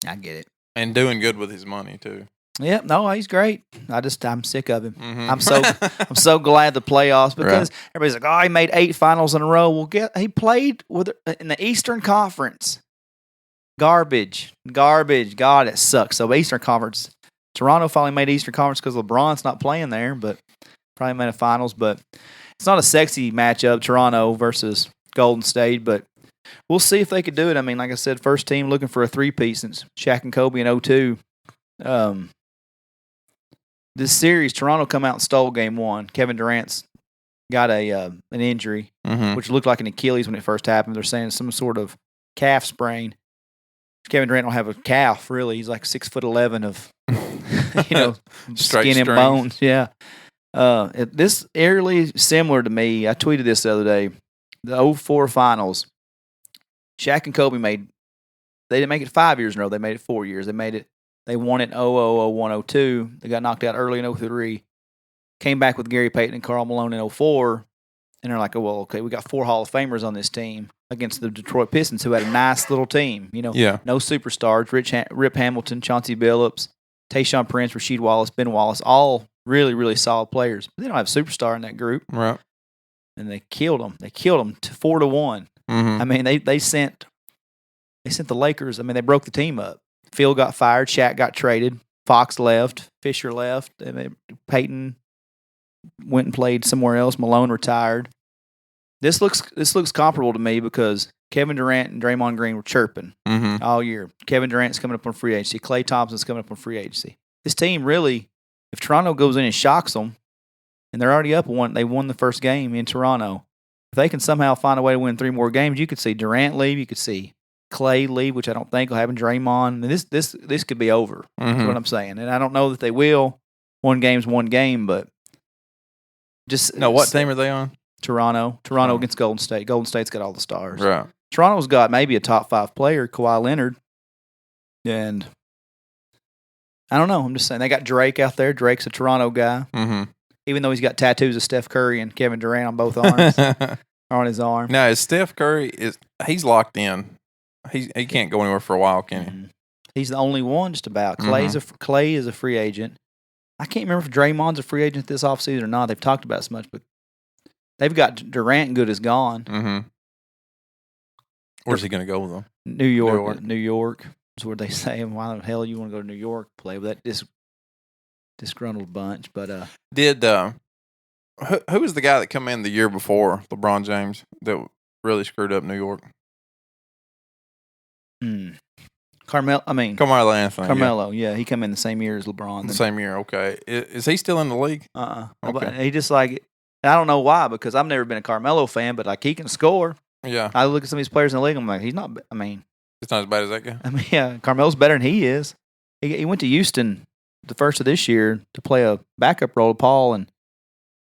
I get it. And doing good with his money too. Yeah, no, he's great. I'm sick of him. Mm-hmm. I'm so glad the playoffs because everybody's like, oh, he made 8 finals in a row. Well, he played in the Eastern Conference. Garbage. God, it sucks. So Eastern Conference, Toronto finally made Eastern Conference because LeBron's not playing there, but probably made a finals. But it's not a sexy matchup, Toronto versus Golden State. But we'll see if they could do it. I mean, like I said, first team looking for a 3-peat since Shaq and Kobe in 2002. This series, Toronto come out and stole game 1. Kevin Durant's got an injury, which looked like an Achilles when it first happened. They're saying some sort of calf sprain. Kevin Durant don't have a calf, really. He's like 6'11" of, skin and bones. Yeah. This eerily similar to me. I tweeted this the other day. The 04 finals, Shaq and Kobe they didn't make it 5 years in a row. They made it 4 years. They won it 0-0-0-1-02. They got knocked out early in 03. Came back with Gary Payton and Karl Malone in 04. And they're like, oh, well, okay, we got 4 Hall of Famers on this team against the Detroit Pistons, who had a nice little team. No superstars. Rip Hamilton, Chauncey Billups, Tayshaun Prince, Rasheed Wallace, Ben Wallace, all really, really solid players. But they don't have a superstar in that group. Right. And they killed them. They killed them to 4-1. Mm-hmm. I mean, they sent the Lakers. I mean, they broke the team up. Phil got fired. Shaq got traded. Fox left. Fisher left. Peyton went and played somewhere else. Malone retired. This looks comparable to me because Kevin Durant and Draymond Green were chirping all year. Kevin Durant's coming up on free agency. Klay Thompson's coming up on free agency. This team really, if Toronto goes in and shocks them, and they're already up 1, they won the first game in Toronto. If they can somehow find a way to win 3 more games, you could see Durant leave. You could see Klay leave, which I don't think will happen. Draymond. This could be over. That's what I'm saying. And I don't know that they will. 1 game's 1 game, but what team are they on? Toronto against Golden State. Golden State's got all the stars. Right. Toronto's got maybe a top 5 player, Kawhi Leonard. And I don't know. I'm just saying they got Drake out there. Drake's a Toronto guy. Mm-hmm. Even though he's got tattoos of Steph Curry and Kevin Durant on both arms. Or on his arm. Now, is Steph Curry, he's locked in. He can't go anywhere for a while, can he? He's the only one just about. Klay is a free agent. I can't remember if Draymond's a free agent this offseason or not. They've talked about it so much, but they've got Durant good as gone. Mm-hmm. Where's he going to go with them? New York is where they say, why the hell you want to go to New York to play with that disgruntled bunch? But who was the guy that come in the year before LeBron James that really screwed up New York? Carmelo Anthony. Carmelo, yeah. He come in the same year as LeBron. The same year, okay. Is he still in the league? Okay. He just I don't know why, because I've never been a Carmelo fan, but he can score. Yeah. I look at some of these players in the league, I'm like, he's not, it's not as bad as that guy? Yeah, Carmelo's better than he is. He went to Houston the first of this year to play a backup role to Paul and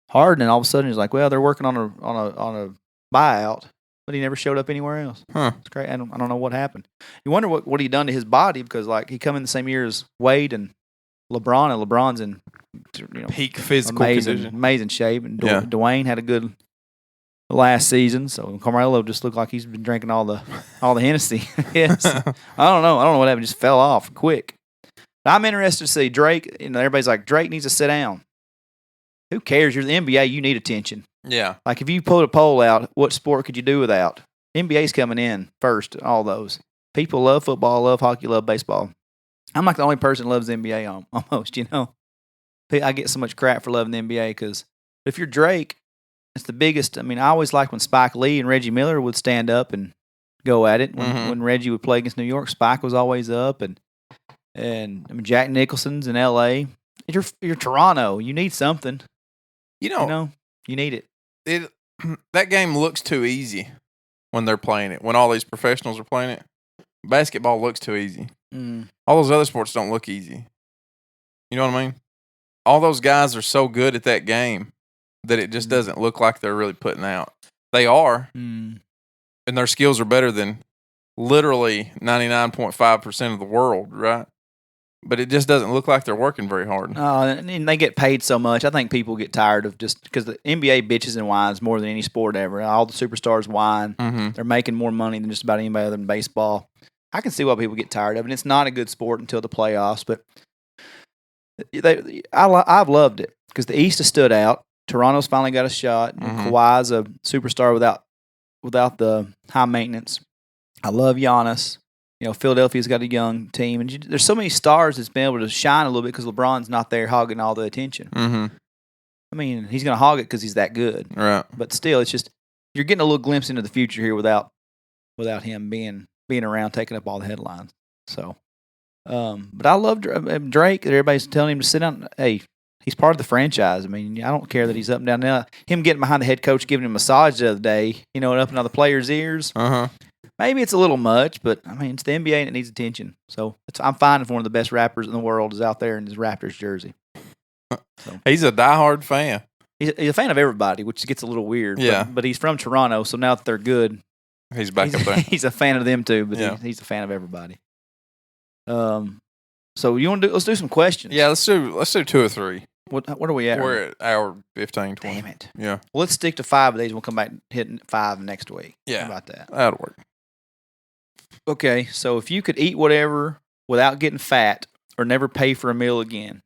Harden, and all of a sudden he's like, well, they're working on a buyout. But he never showed up anywhere else. Huh. It's great. I don't know what happened. You wonder what he done to his body because he come in the same year as Wade and LeBron, and LeBron's in peak physical condition, amazing shape. And Dwayne had a good last season, so Carmelo just looked like he's been drinking all the Hennessy. Yes, I don't know what happened. Just fell off quick. I'm interested to see Drake. Everybody's like, Drake needs to sit down. Who cares? You're the NBA. You need attention. Yeah. Like if you put a poll out, what sport could you do without? NBA's coming in first, all those. People love football, love hockey, love baseball. I'm like the only person that loves the NBA almost, I get so much crap for loving the NBA because if you're Drake, it's the biggest. I always liked when Spike Lee and Reggie Miller would stand up and go at it. When Reggie would play against New York, Spike was always up, and I mean Jack Nicholson's in L.A. You're Toronto. You need something. You need it. That game looks too easy when they're playing it. When all these professionals are playing it, basketball looks too easy. All those other sports don't look easy. You know what I mean? All those guys are so good at that game that it just doesn't look like they're really putting out. They are, and their skills are better than literally 99.5% of the world, right? But it just doesn't look like they're working very hard. And they get paid so much. I think people get tired of just because the NBA bitches and whines more than any sport ever. All the superstars whine. They're making more money than just about anybody other than baseball. I can see why people get tired of it. It's not a good sport until the playoffs, but I've loved it because the East has stood out. Toronto's finally got a shot. Kawhi's a superstar without the high maintenance. I love Giannis. Philadelphia's got a young team, and there's so many stars that's been able to shine a little bit because LeBron's not there hogging all the attention. I mean, he's going to hog it because he's that good, right? But still, it's just you're getting a little glimpse into the future here without him being around, taking up all the headlines. So, but I love Drake. Everybody's telling him to sit down. Hey, he's part of the franchise. I mean, I don't care that he's up and down now. Him getting behind the head coach, giving him a massage the other day, and up in all the players' ears. Maybe it's a little much, but I mean, it's the NBA and it needs attention. So I'm fine if one of the best rappers in the world is out there in his Raptors jersey. So. He's a diehard fan. He's a fan of everybody, which gets a little weird. Yeah. But he's from Toronto, so now that they're good, he's back up there. He's a fan of them too, but he's a fan of everybody. So you want to let's do some questions. Yeah, let's do 2 or 3. What are we at? We're at hour 15, 20. Damn it. Yeah. Well, let's stick to 5 of these. We'll come back hitting 5 next week. Yeah. How about that? That'll work. Okay, so if you could eat whatever without getting fat or never pay for a meal again,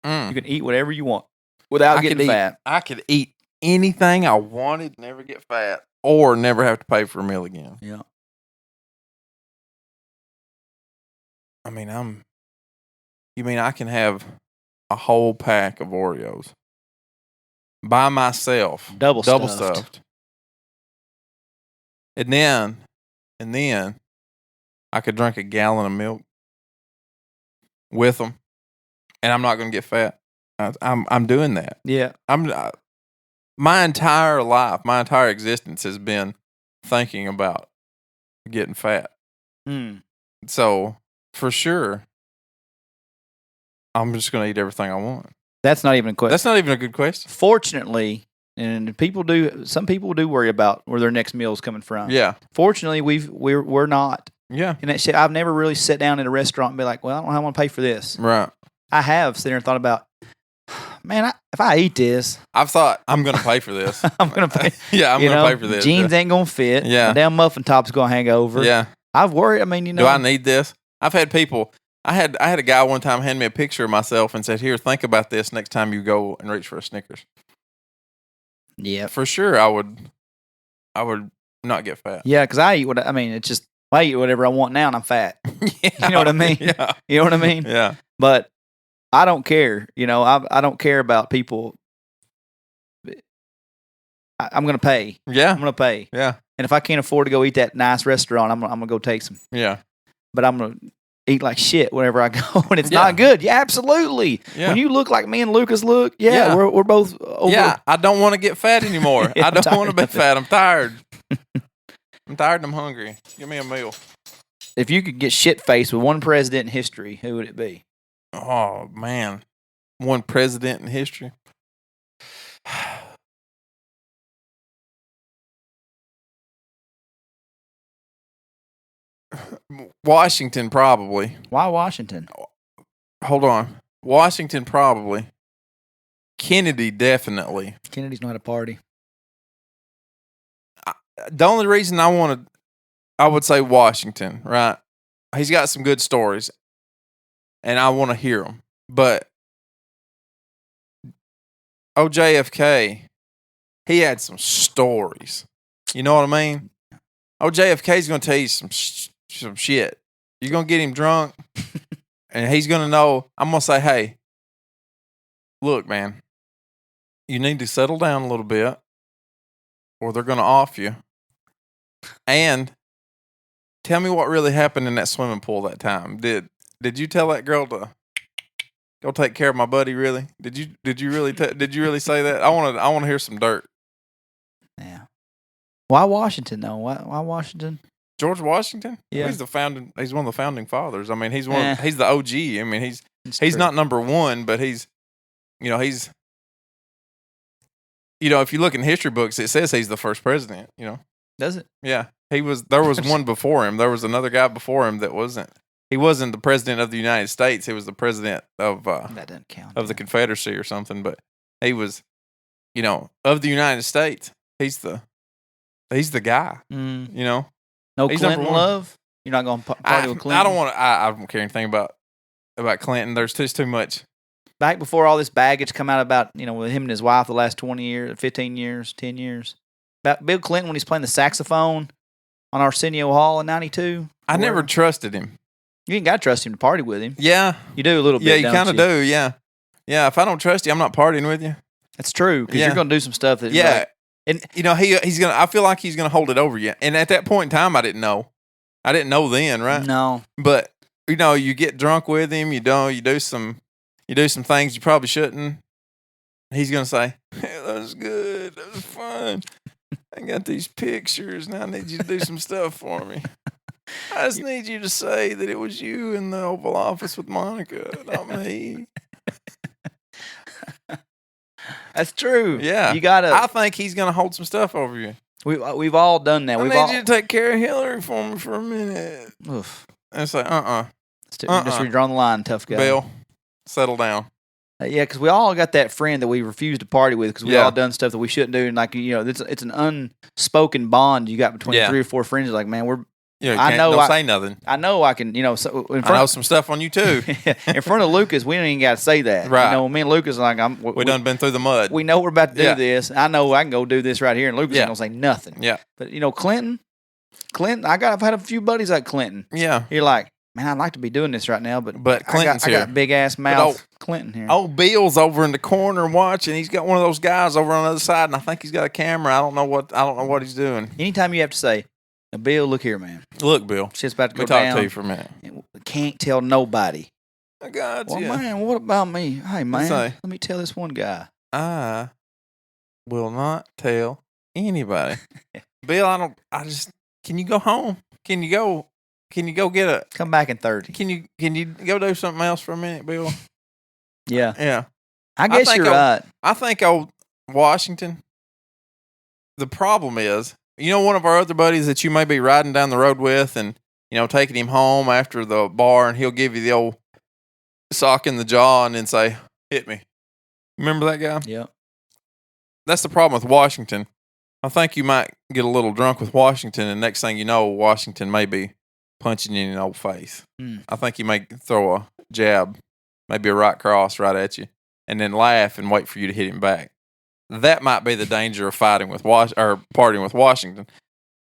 you can eat whatever you want without getting fat. I could eat anything I wanted, never get fat, or never have to pay for a meal again. Yeah. I mean, you mean I can have a whole pack of Oreos by myself, double stuffed. And then I could drink a gallon of milk with them, and I'm not going to get fat. I'm doing that. Yeah. My entire life, my entire existence has been thinking about getting fat. So for sure, I'm just going to eat everything I want. That's not even a question. That's not even a good question. Fortunately, and some people do worry about where their next meal is coming from. Yeah. Fortunately, we're not. Yeah. And that shit, I've never really sat down at a restaurant and be like, well, I don't know how I'm going to pay for this. Right. I have sat there and thought about, man, if I eat this, I've thought I'm going to pay for this. I'm going to pay. Yeah, I'm going to pay for this. Jeans ain't going to fit. Yeah. My damn muffin top's going to hang over. Yeah. I've worried. I mean, Do I need this? I've had people. I had a guy one time hand me a picture of myself and said, "Here, think about this next time you go and reach for a Snickers." Yeah, for sure. I would not get fat. Yeah, because I eat I eat whatever I want now, and I'm fat. Yeah. You know what I mean? Yeah. You know what I mean? Yeah. But I don't care. I don't care about people. I'm going to pay. Yeah. I'm going to pay. Yeah. And if I can't afford to go eat that nice restaurant, I'm going to go take some. Yeah. But I'm going to eat like shit whenever I go, and it's not good. Yeah, absolutely. Yeah. When you look like me and Lucas look, we're both over. Yeah, I don't want to get fat anymore. I don't want to be fat. I'm tired. I'm tired and I'm hungry. Give me a meal. If you could get shit-faced with one president in history, who would it be? Oh, man. One president in history? Washington, probably. Why Washington? Hold on. Washington, probably. Kennedy, definitely. Kennedy's not a party. The only reason I would say Washington, right? He's got some good stories, and I want to hear them. But JFK, he had some stories. You know what I mean? JFK's going to tell you some shit. You're going to get him drunk, and he's going to know. I'm going to say, hey, look, man, you need to settle down a little bit, or they're going to off you, And tell me what really happened in that swimming pool that time. Did you tell that girl to go take care of my buddy? Really? Did you really say that? I want to hear some dirt. Yeah. Why Washington though? Why Washington? George Washington? Yeah. He's one of the founding fathers. I mean, he's Eh. the OG. I mean, he's not number one, but he's if you look in history books, it says he's the first president, Does it? Yeah. There was one before him. There was another guy before him that wasn't. He wasn't the president of the United States. He was the president of that doesn't count. Of the Confederacy or something, but he was of the United States. He's the guy. No He's Clinton love. You're not going to party with Clinton. I don't want to. I don't care anything about Clinton. There's just too much. Back before all this baggage come out about with him and his wife the last 20 years, 15 years, 10 years. About Bill Clinton when he's playing the saxophone on Arsenio Hall in '92. I never trusted him. You ain't got to trust him to party with him. Yeah, you do a little bit. Yeah, you kind of do. Yeah, yeah. If I don't trust you, I'm not partying with you. That's true because you're going to do some stuff that. Yeah, and he's gonna. I feel like he's gonna hold it over you. And at that point in time, I didn't know. I didn't know then, right? No. But you get drunk with him. You do some things you probably shouldn't. He's gonna say, "Hey, that was good. That was fun. I got these pictures. Now I need you to do some stuff for me. I just need you to say that it was you in the Oval Office with Monica, not me." That's true. Yeah, you gotta. I think he's gonna hold some stuff over you. We've all done that. I need you to take care of Hillary for me for a minute. Oof. And it's like, Just redrawing the line, tough guy. Bill, settle down. Yeah, because we all got that friend that we refuse to party with because we all done stuff that we shouldn't do, and it's an unspoken bond you got between 3 or 4 friends. You're like, man, we're. Don't say nothing. I know I can. So I know some stuff on you too. In front of Lucas, we don't even got to say that. Right. Me and Lucas are like, we done been through the mud. We know we're about to do this. I know I can go do this right here, and Lucas ain't gonna say nothing. Yeah. But Clinton, I've had a few buddies like Clinton. Yeah. You're like, man, I'd like to be doing this right now, but Clinton's I got big ass mouth. Clinton here. Oh, Bill's over in the corner watching. He's got one of those guys over on the other side, and I think he's got a camera. I don't know what he's doing. Anytime you have to say, now, Bill, look here, man. Look, Bill. Shit's about to go down. Talk to you for a minute. Can't tell nobody. I got you. Well, man, what about me? Hey, man, let me tell this one guy. I will not tell anybody. Bill, can you go home? Can you go get a... Come back in 30. Can you go do something else for a minute, Bill? Yeah. Yeah. I guess you're right. I think old Washington, the problem is... one of our other buddies that you may be riding down the road with and, taking him home after the bar, and he'll give you the old sock in the jaw and then say, hit me. Remember that guy? Yeah. That's the problem with Washington. I think you might get a little drunk with Washington, and next thing you know, Washington may be punching you in the old face. I think he may throw a jab, maybe a right cross right at you, and then laugh and wait for you to hit him back. That might be the danger of fighting with partying with Washington,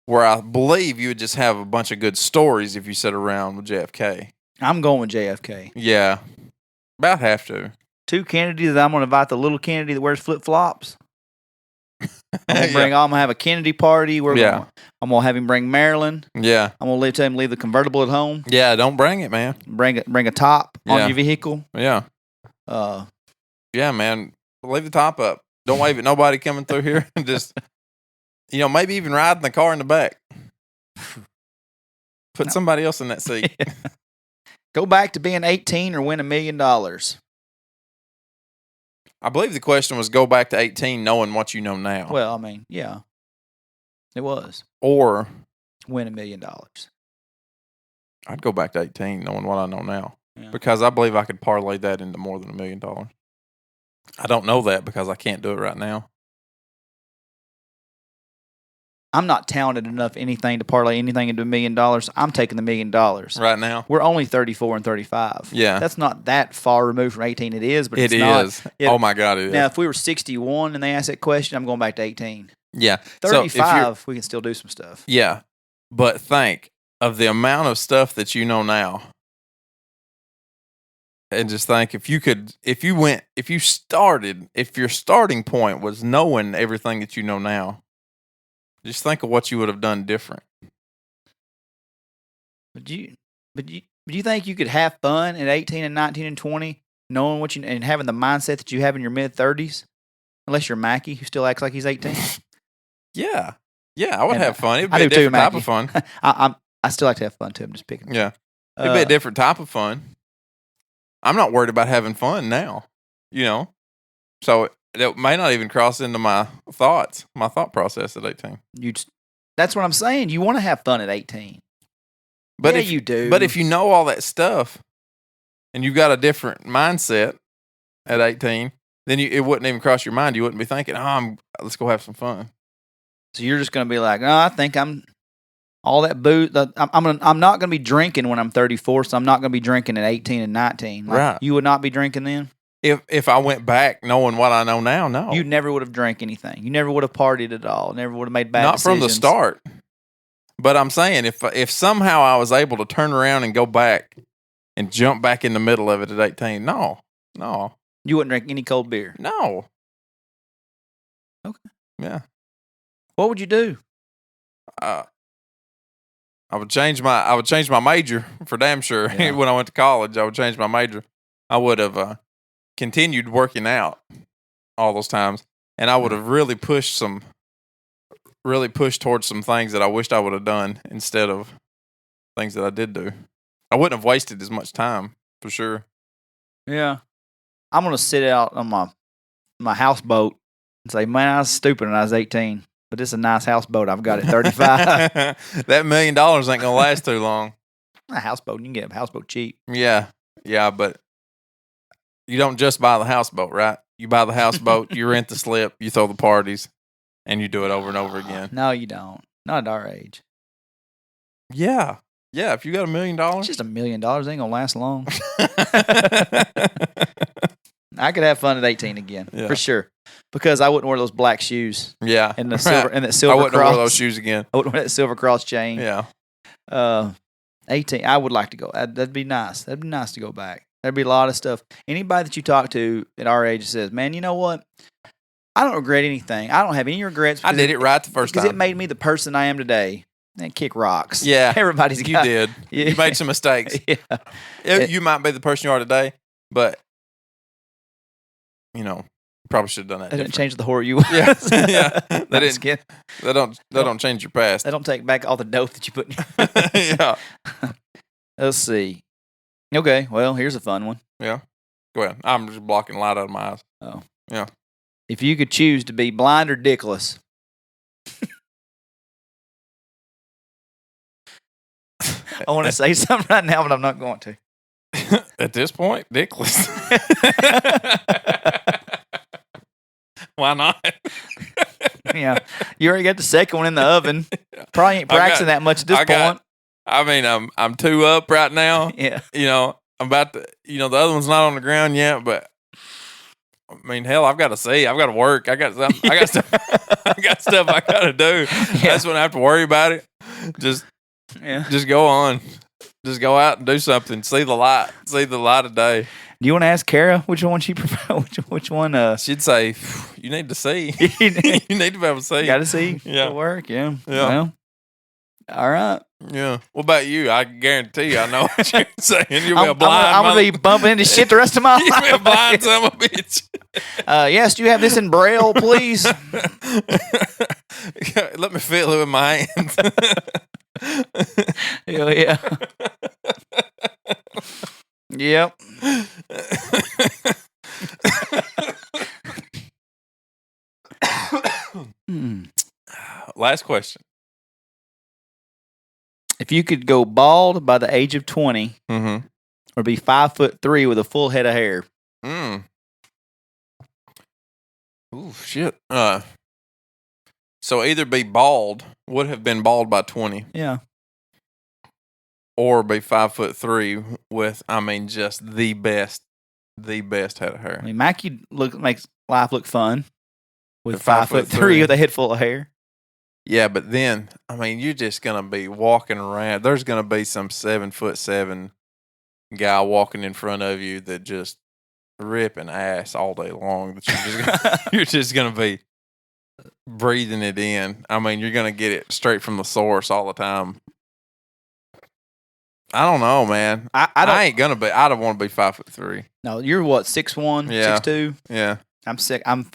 where I believe you would just have a bunch of good stories if you sit around with JFK. I'm going with JFK. Yeah, about have to. 2 Kennedys. I'm going to invite the little Kennedy that wears flip flops. I'm gonna have a Kennedy party. I'm gonna have him bring Marilyn. Yeah, I'm gonna tell him leave the convertible at home. Yeah, don't bring it, man. Bring a top on your vehicle. Yeah. Yeah, man. Leave the top up. Don't wave at nobody coming through here. Just, maybe even ride in the car in the back. Put somebody else in that seat. Yeah. Go back to being 18 or win $1 million. I believe the question was go back to 18 knowing what you know now. Well, I mean, yeah. It was. Or win $1 million. I'd go back to 18 knowing what I know now. Yeah. Because I believe I could parlay that into more than $1 million. I don't know that because I can't do it right now. I'm not talented enough anything to parlay anything into $1 million. I'm taking the $1 million. Right now? We're only 34 and 35. Yeah. That's not that far removed from 18. It is, but it's not. It is. Oh, my God, it is. Now, if we were 61 and they asked that question, I'm going back to 18. Yeah. 35, we can still do some stuff. Yeah. But think of the amount of stuff that you know now. And just think if your starting point was knowing everything that you know now, just think of what you would have done different. But you think you could have fun at 18 and 19 and 20, knowing what you and having the mindset that you have in your mid 30s, unless you're Mackie, who still acts like he's 18. Yeah, I would And have fun. It'd be I a do too, different type Mackie. of fun. I still like to have fun too. I'm just picking. Yeah, it'd be a different type of fun. I'm not worried about having fun now, so that may not even cross into my thought process at 18. That's what I'm saying. You want to have fun at 18. But yeah, if you do. But if you know all that stuff and you've got a different mindset at 18, then it wouldn't even cross your mind. You wouldn't be thinking, let's go have some fun. So you're just going to be like, no, I think I'm all that booze. I'm not going to be drinking when I'm 34, so I'm not going to be drinking at 18 and 19. Right. You would not be drinking then? If I went back knowing what I know now, no. You never would have drank anything. You never would have partied at all. Never would have made bad decisions. Not from the start. But I'm saying if somehow I was able to turn around and go back and jump back in the middle of it at 18, no. You wouldn't drink any cold beer? No. Okay. Yeah. What would you do? I would change my major for damn sure. Yeah. When I went to college, I would change my major. I would have continued working out all those times, and I would have really pushed towards some things that I wished I would have done instead of things that I did do. I wouldn't have wasted as much time for sure. Yeah. I'm going to sit out on my houseboat and say, man, I was stupid when I was 18, but this is a nice houseboat I've got at 35. That $1 million ain't going to last too long. A houseboat, you can get a houseboat cheap. Yeah, but you don't just buy the houseboat, right? You buy the houseboat, you rent the slip, you throw the parties, and you do it over and over again. No, you don't. Not at our age. Yeah. If you got $1 million, it's just $1 million. It ain't gonna last long. I could have fun at 18 again, for sure, because I wouldn't wear those black shoes. Yeah, and the silver and that silver. I wouldn't cross. wear those shoes again. I wouldn't wear that silver cross chain. Yeah. 18. I would like to go. That'd be nice. That'd be nice to go back. There'd be a lot of stuff. Anybody that you talk to at our age says, "Man, you know what? I don't regret anything. I don't have any regrets. I did it right the first time because it made me the person I am today." And kick rocks. Yeah, everybody's. You did. Yeah. You made some mistakes. Yeah, you might be the person you are today, but you probably should have done that. They didn't change the whore you was. Yeah. They don't change your past. They don't take back all the dope that you put in. Yeah. Let's see. Okay, well, here's a fun one. Yeah. Go ahead. I'm just blocking light out of my eyes. Oh. Yeah. If you could choose to be blind or dickless. I want to say something right now, but I'm not going to. At this point, dickless. Why not? Yeah. You already got the second one in the oven. Probably ain't practicing that much at this point. I mean, I'm 2 up right now. Yeah. I'm about to, the other one's not on the ground yet, but I mean, hell, I've got to see. I've got to work. I got stuff. I got stuff I got to do. Yeah. That's when I have to worry about it. Just go on. Just go out and do something. See the light. See the light of day. Do you want to ask Kara which one she prefer? Which one? She'd say, you need to see. You need to be able to see. Got to see. Yeah. To work. Yeah. Well, all right. Yeah. What about you? I guarantee you, I know what you're saying. You'll be a blind. I'm gonna be bumping into shit the rest of my life. You'll be a blind son of a bitch. Yes. Do you have this in Braille, please? Let me feel it with my hands. Yeah. Yep. Last question. If you could go bald by the age of 20, or be 5'3" with a full head of hair. Ooh, shit. So either be bald, would have been bald by 20. Yeah. Or be 5'3" with, just the best head of hair. I mean, Mackie makes life look fun with 5'3" with a head full of hair. Yeah, but then, you're just going to be walking around. There's going to be some 7'7" guy walking in front of you that just ripping ass all day long. That you're just going to be breathing it in. You're going to get it straight from the source all the time. I don't know, man. I don't. I ain't gonna be. I don't want to be 5'3". No, you're what 6'1", Yeah. 6'2"? Yeah. I'm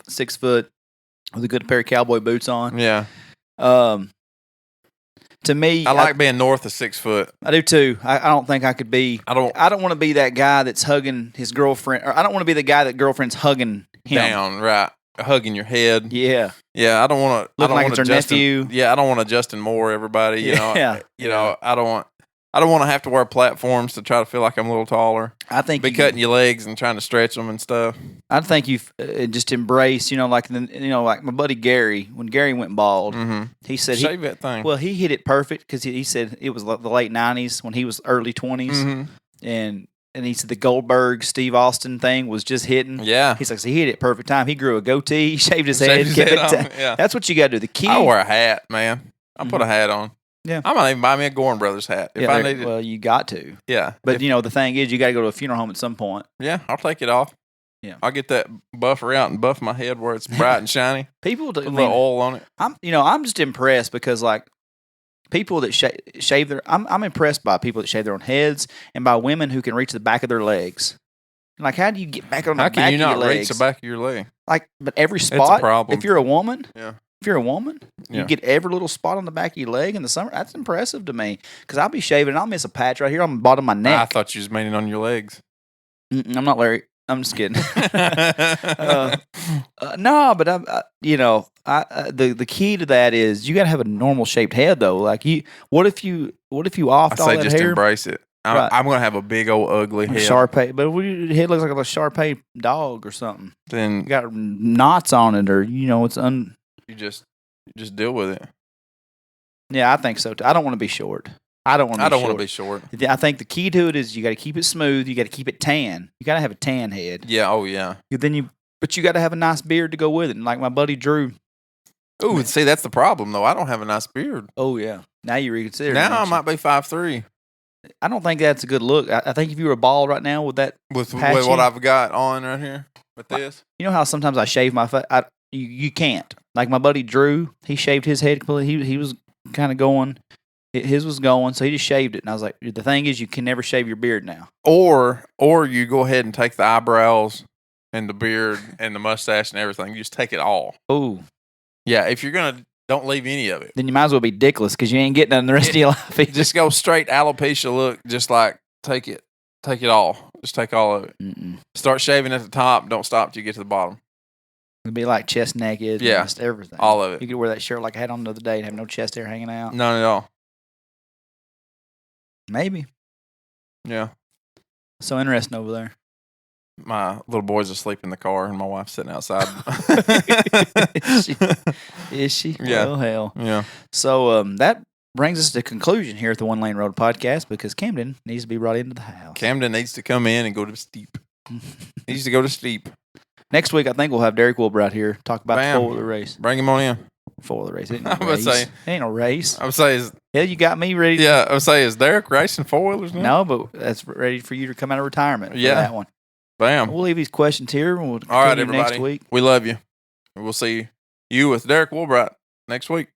6 foot with a good pair of cowboy boots on. Yeah. To me, I like being north of 6 foot. I do too. I don't think I could be. I don't want to be that guy that's hugging his girlfriend, or I don't want to be the guy that girlfriend's hugging him. down, right? Hugging your head. Yeah. Yeah, I don't want to. Looking like it's her nephew. Yeah, I don't want to Justin Moore everybody. You know. Yeah. You know, I don't want to have to wear platforms to try to feel like I'm a little taller. I think be cutting your legs and trying to stretch them and stuff. I think you just embrace, like like my buddy Gary. When Gary went bald, he said shave that thing. Well, he hit it perfect because he said it was the late '90s when he was early 20s, and he said the Goldberg Steve Austin thing was just hitting. Yeah, he's like, so he hit it perfect time. He grew a goatee, he shaved his head, kept it. Yeah, that's what you got to do. The key. I wear a hat, man. I put a hat on. Yeah, I might even buy me a Gorham Brothers hat if I need it. Well, you got to. Yeah, but the thing is, you got to go to a funeral home at some point. Yeah, I'll take it off. Yeah, I'll get that buffer out and buff my head where it's bright and shiny. People put a little oil on it. I'm just impressed because people that shave their. I'm impressed by people that shave their own heads and by women who can reach the back of their legs. Like, how do you get back on the back of your legs? How can you not reach the back of your leg? But every spot. It's a problem. If you're a woman. Yeah. If you're a woman, you get every little spot on the back of your leg in the summer. That's impressive to me because I'll be shaving and I'll miss a patch right here on the bottom of my neck. I thought you was meaning on your legs. I'm not Larry. I'm just kidding. No, but the key to that is you got to have a normal shaped head though. Like what if you offed all that just hair? Embrace it. I'm gonna have a big old ugly head. Shar-Pei, but your head looks like a Shar-Pei dog or something. Then you got knots on it, or it's You just deal with it. Yeah, I think so too. I don't want to be short. I don't want to be short. I think the key to it is you got to keep it smooth. You got to keep it tan. You got to have a tan head. Yeah. Oh yeah. But you got to have a nice beard to go with it. And like my buddy Drew. Oh, see, that's the problem though. I don't have a nice beard. Oh yeah. Now you reconsider. Now I might be 5'3". I don't think that's a good look. I think if you were bald right now with that, with what I've got on right here with this, you know how sometimes I shave my face. You can't. Like my buddy Drew, he shaved his head completely. He was kind of going. His was going, so he just shaved it. And I was like, the thing is, you can never shave your beard now. Or you go ahead and take the eyebrows and the beard and the mustache and everything. You just take it all. Oh, yeah. If you're gonna, don't leave any of it. Then you might as well be dickless because you ain't getting none the rest of your life. Just go straight alopecia look. Just like take it all. Just take all of it. Start shaving at the top. Don't stop till you get to the bottom. It'd be like chest naked. Yeah, just everything. All of it. You could wear that shirt like I had on the other day and have no chest hair hanging out. None at all. Maybe. Yeah. So interesting over there. My little boy's asleep in the car and my wife's sitting outside. Is she? Yeah. Well, hell. Yeah. So that brings us to conclusion here at the One Lane Road podcast because Camden needs to be brought into the house. Camden needs to come in and go to steep. Needs to go to steep. Next week, I think we'll have Derek Wilbur out here talk about the four-wheeler race. Bring him on in. Four-wheeler race. It ain't no race. It ain't no race. I would say hell, you got me ready. Yeah, I would say, is Derek racing four-wheelers now? No, but that's ready for you to come out of retirement for that one. Bam. We'll leave these questions here. And we'll all right, everybody. Next week. We love you. We'll see you with Derek Wilbur next week.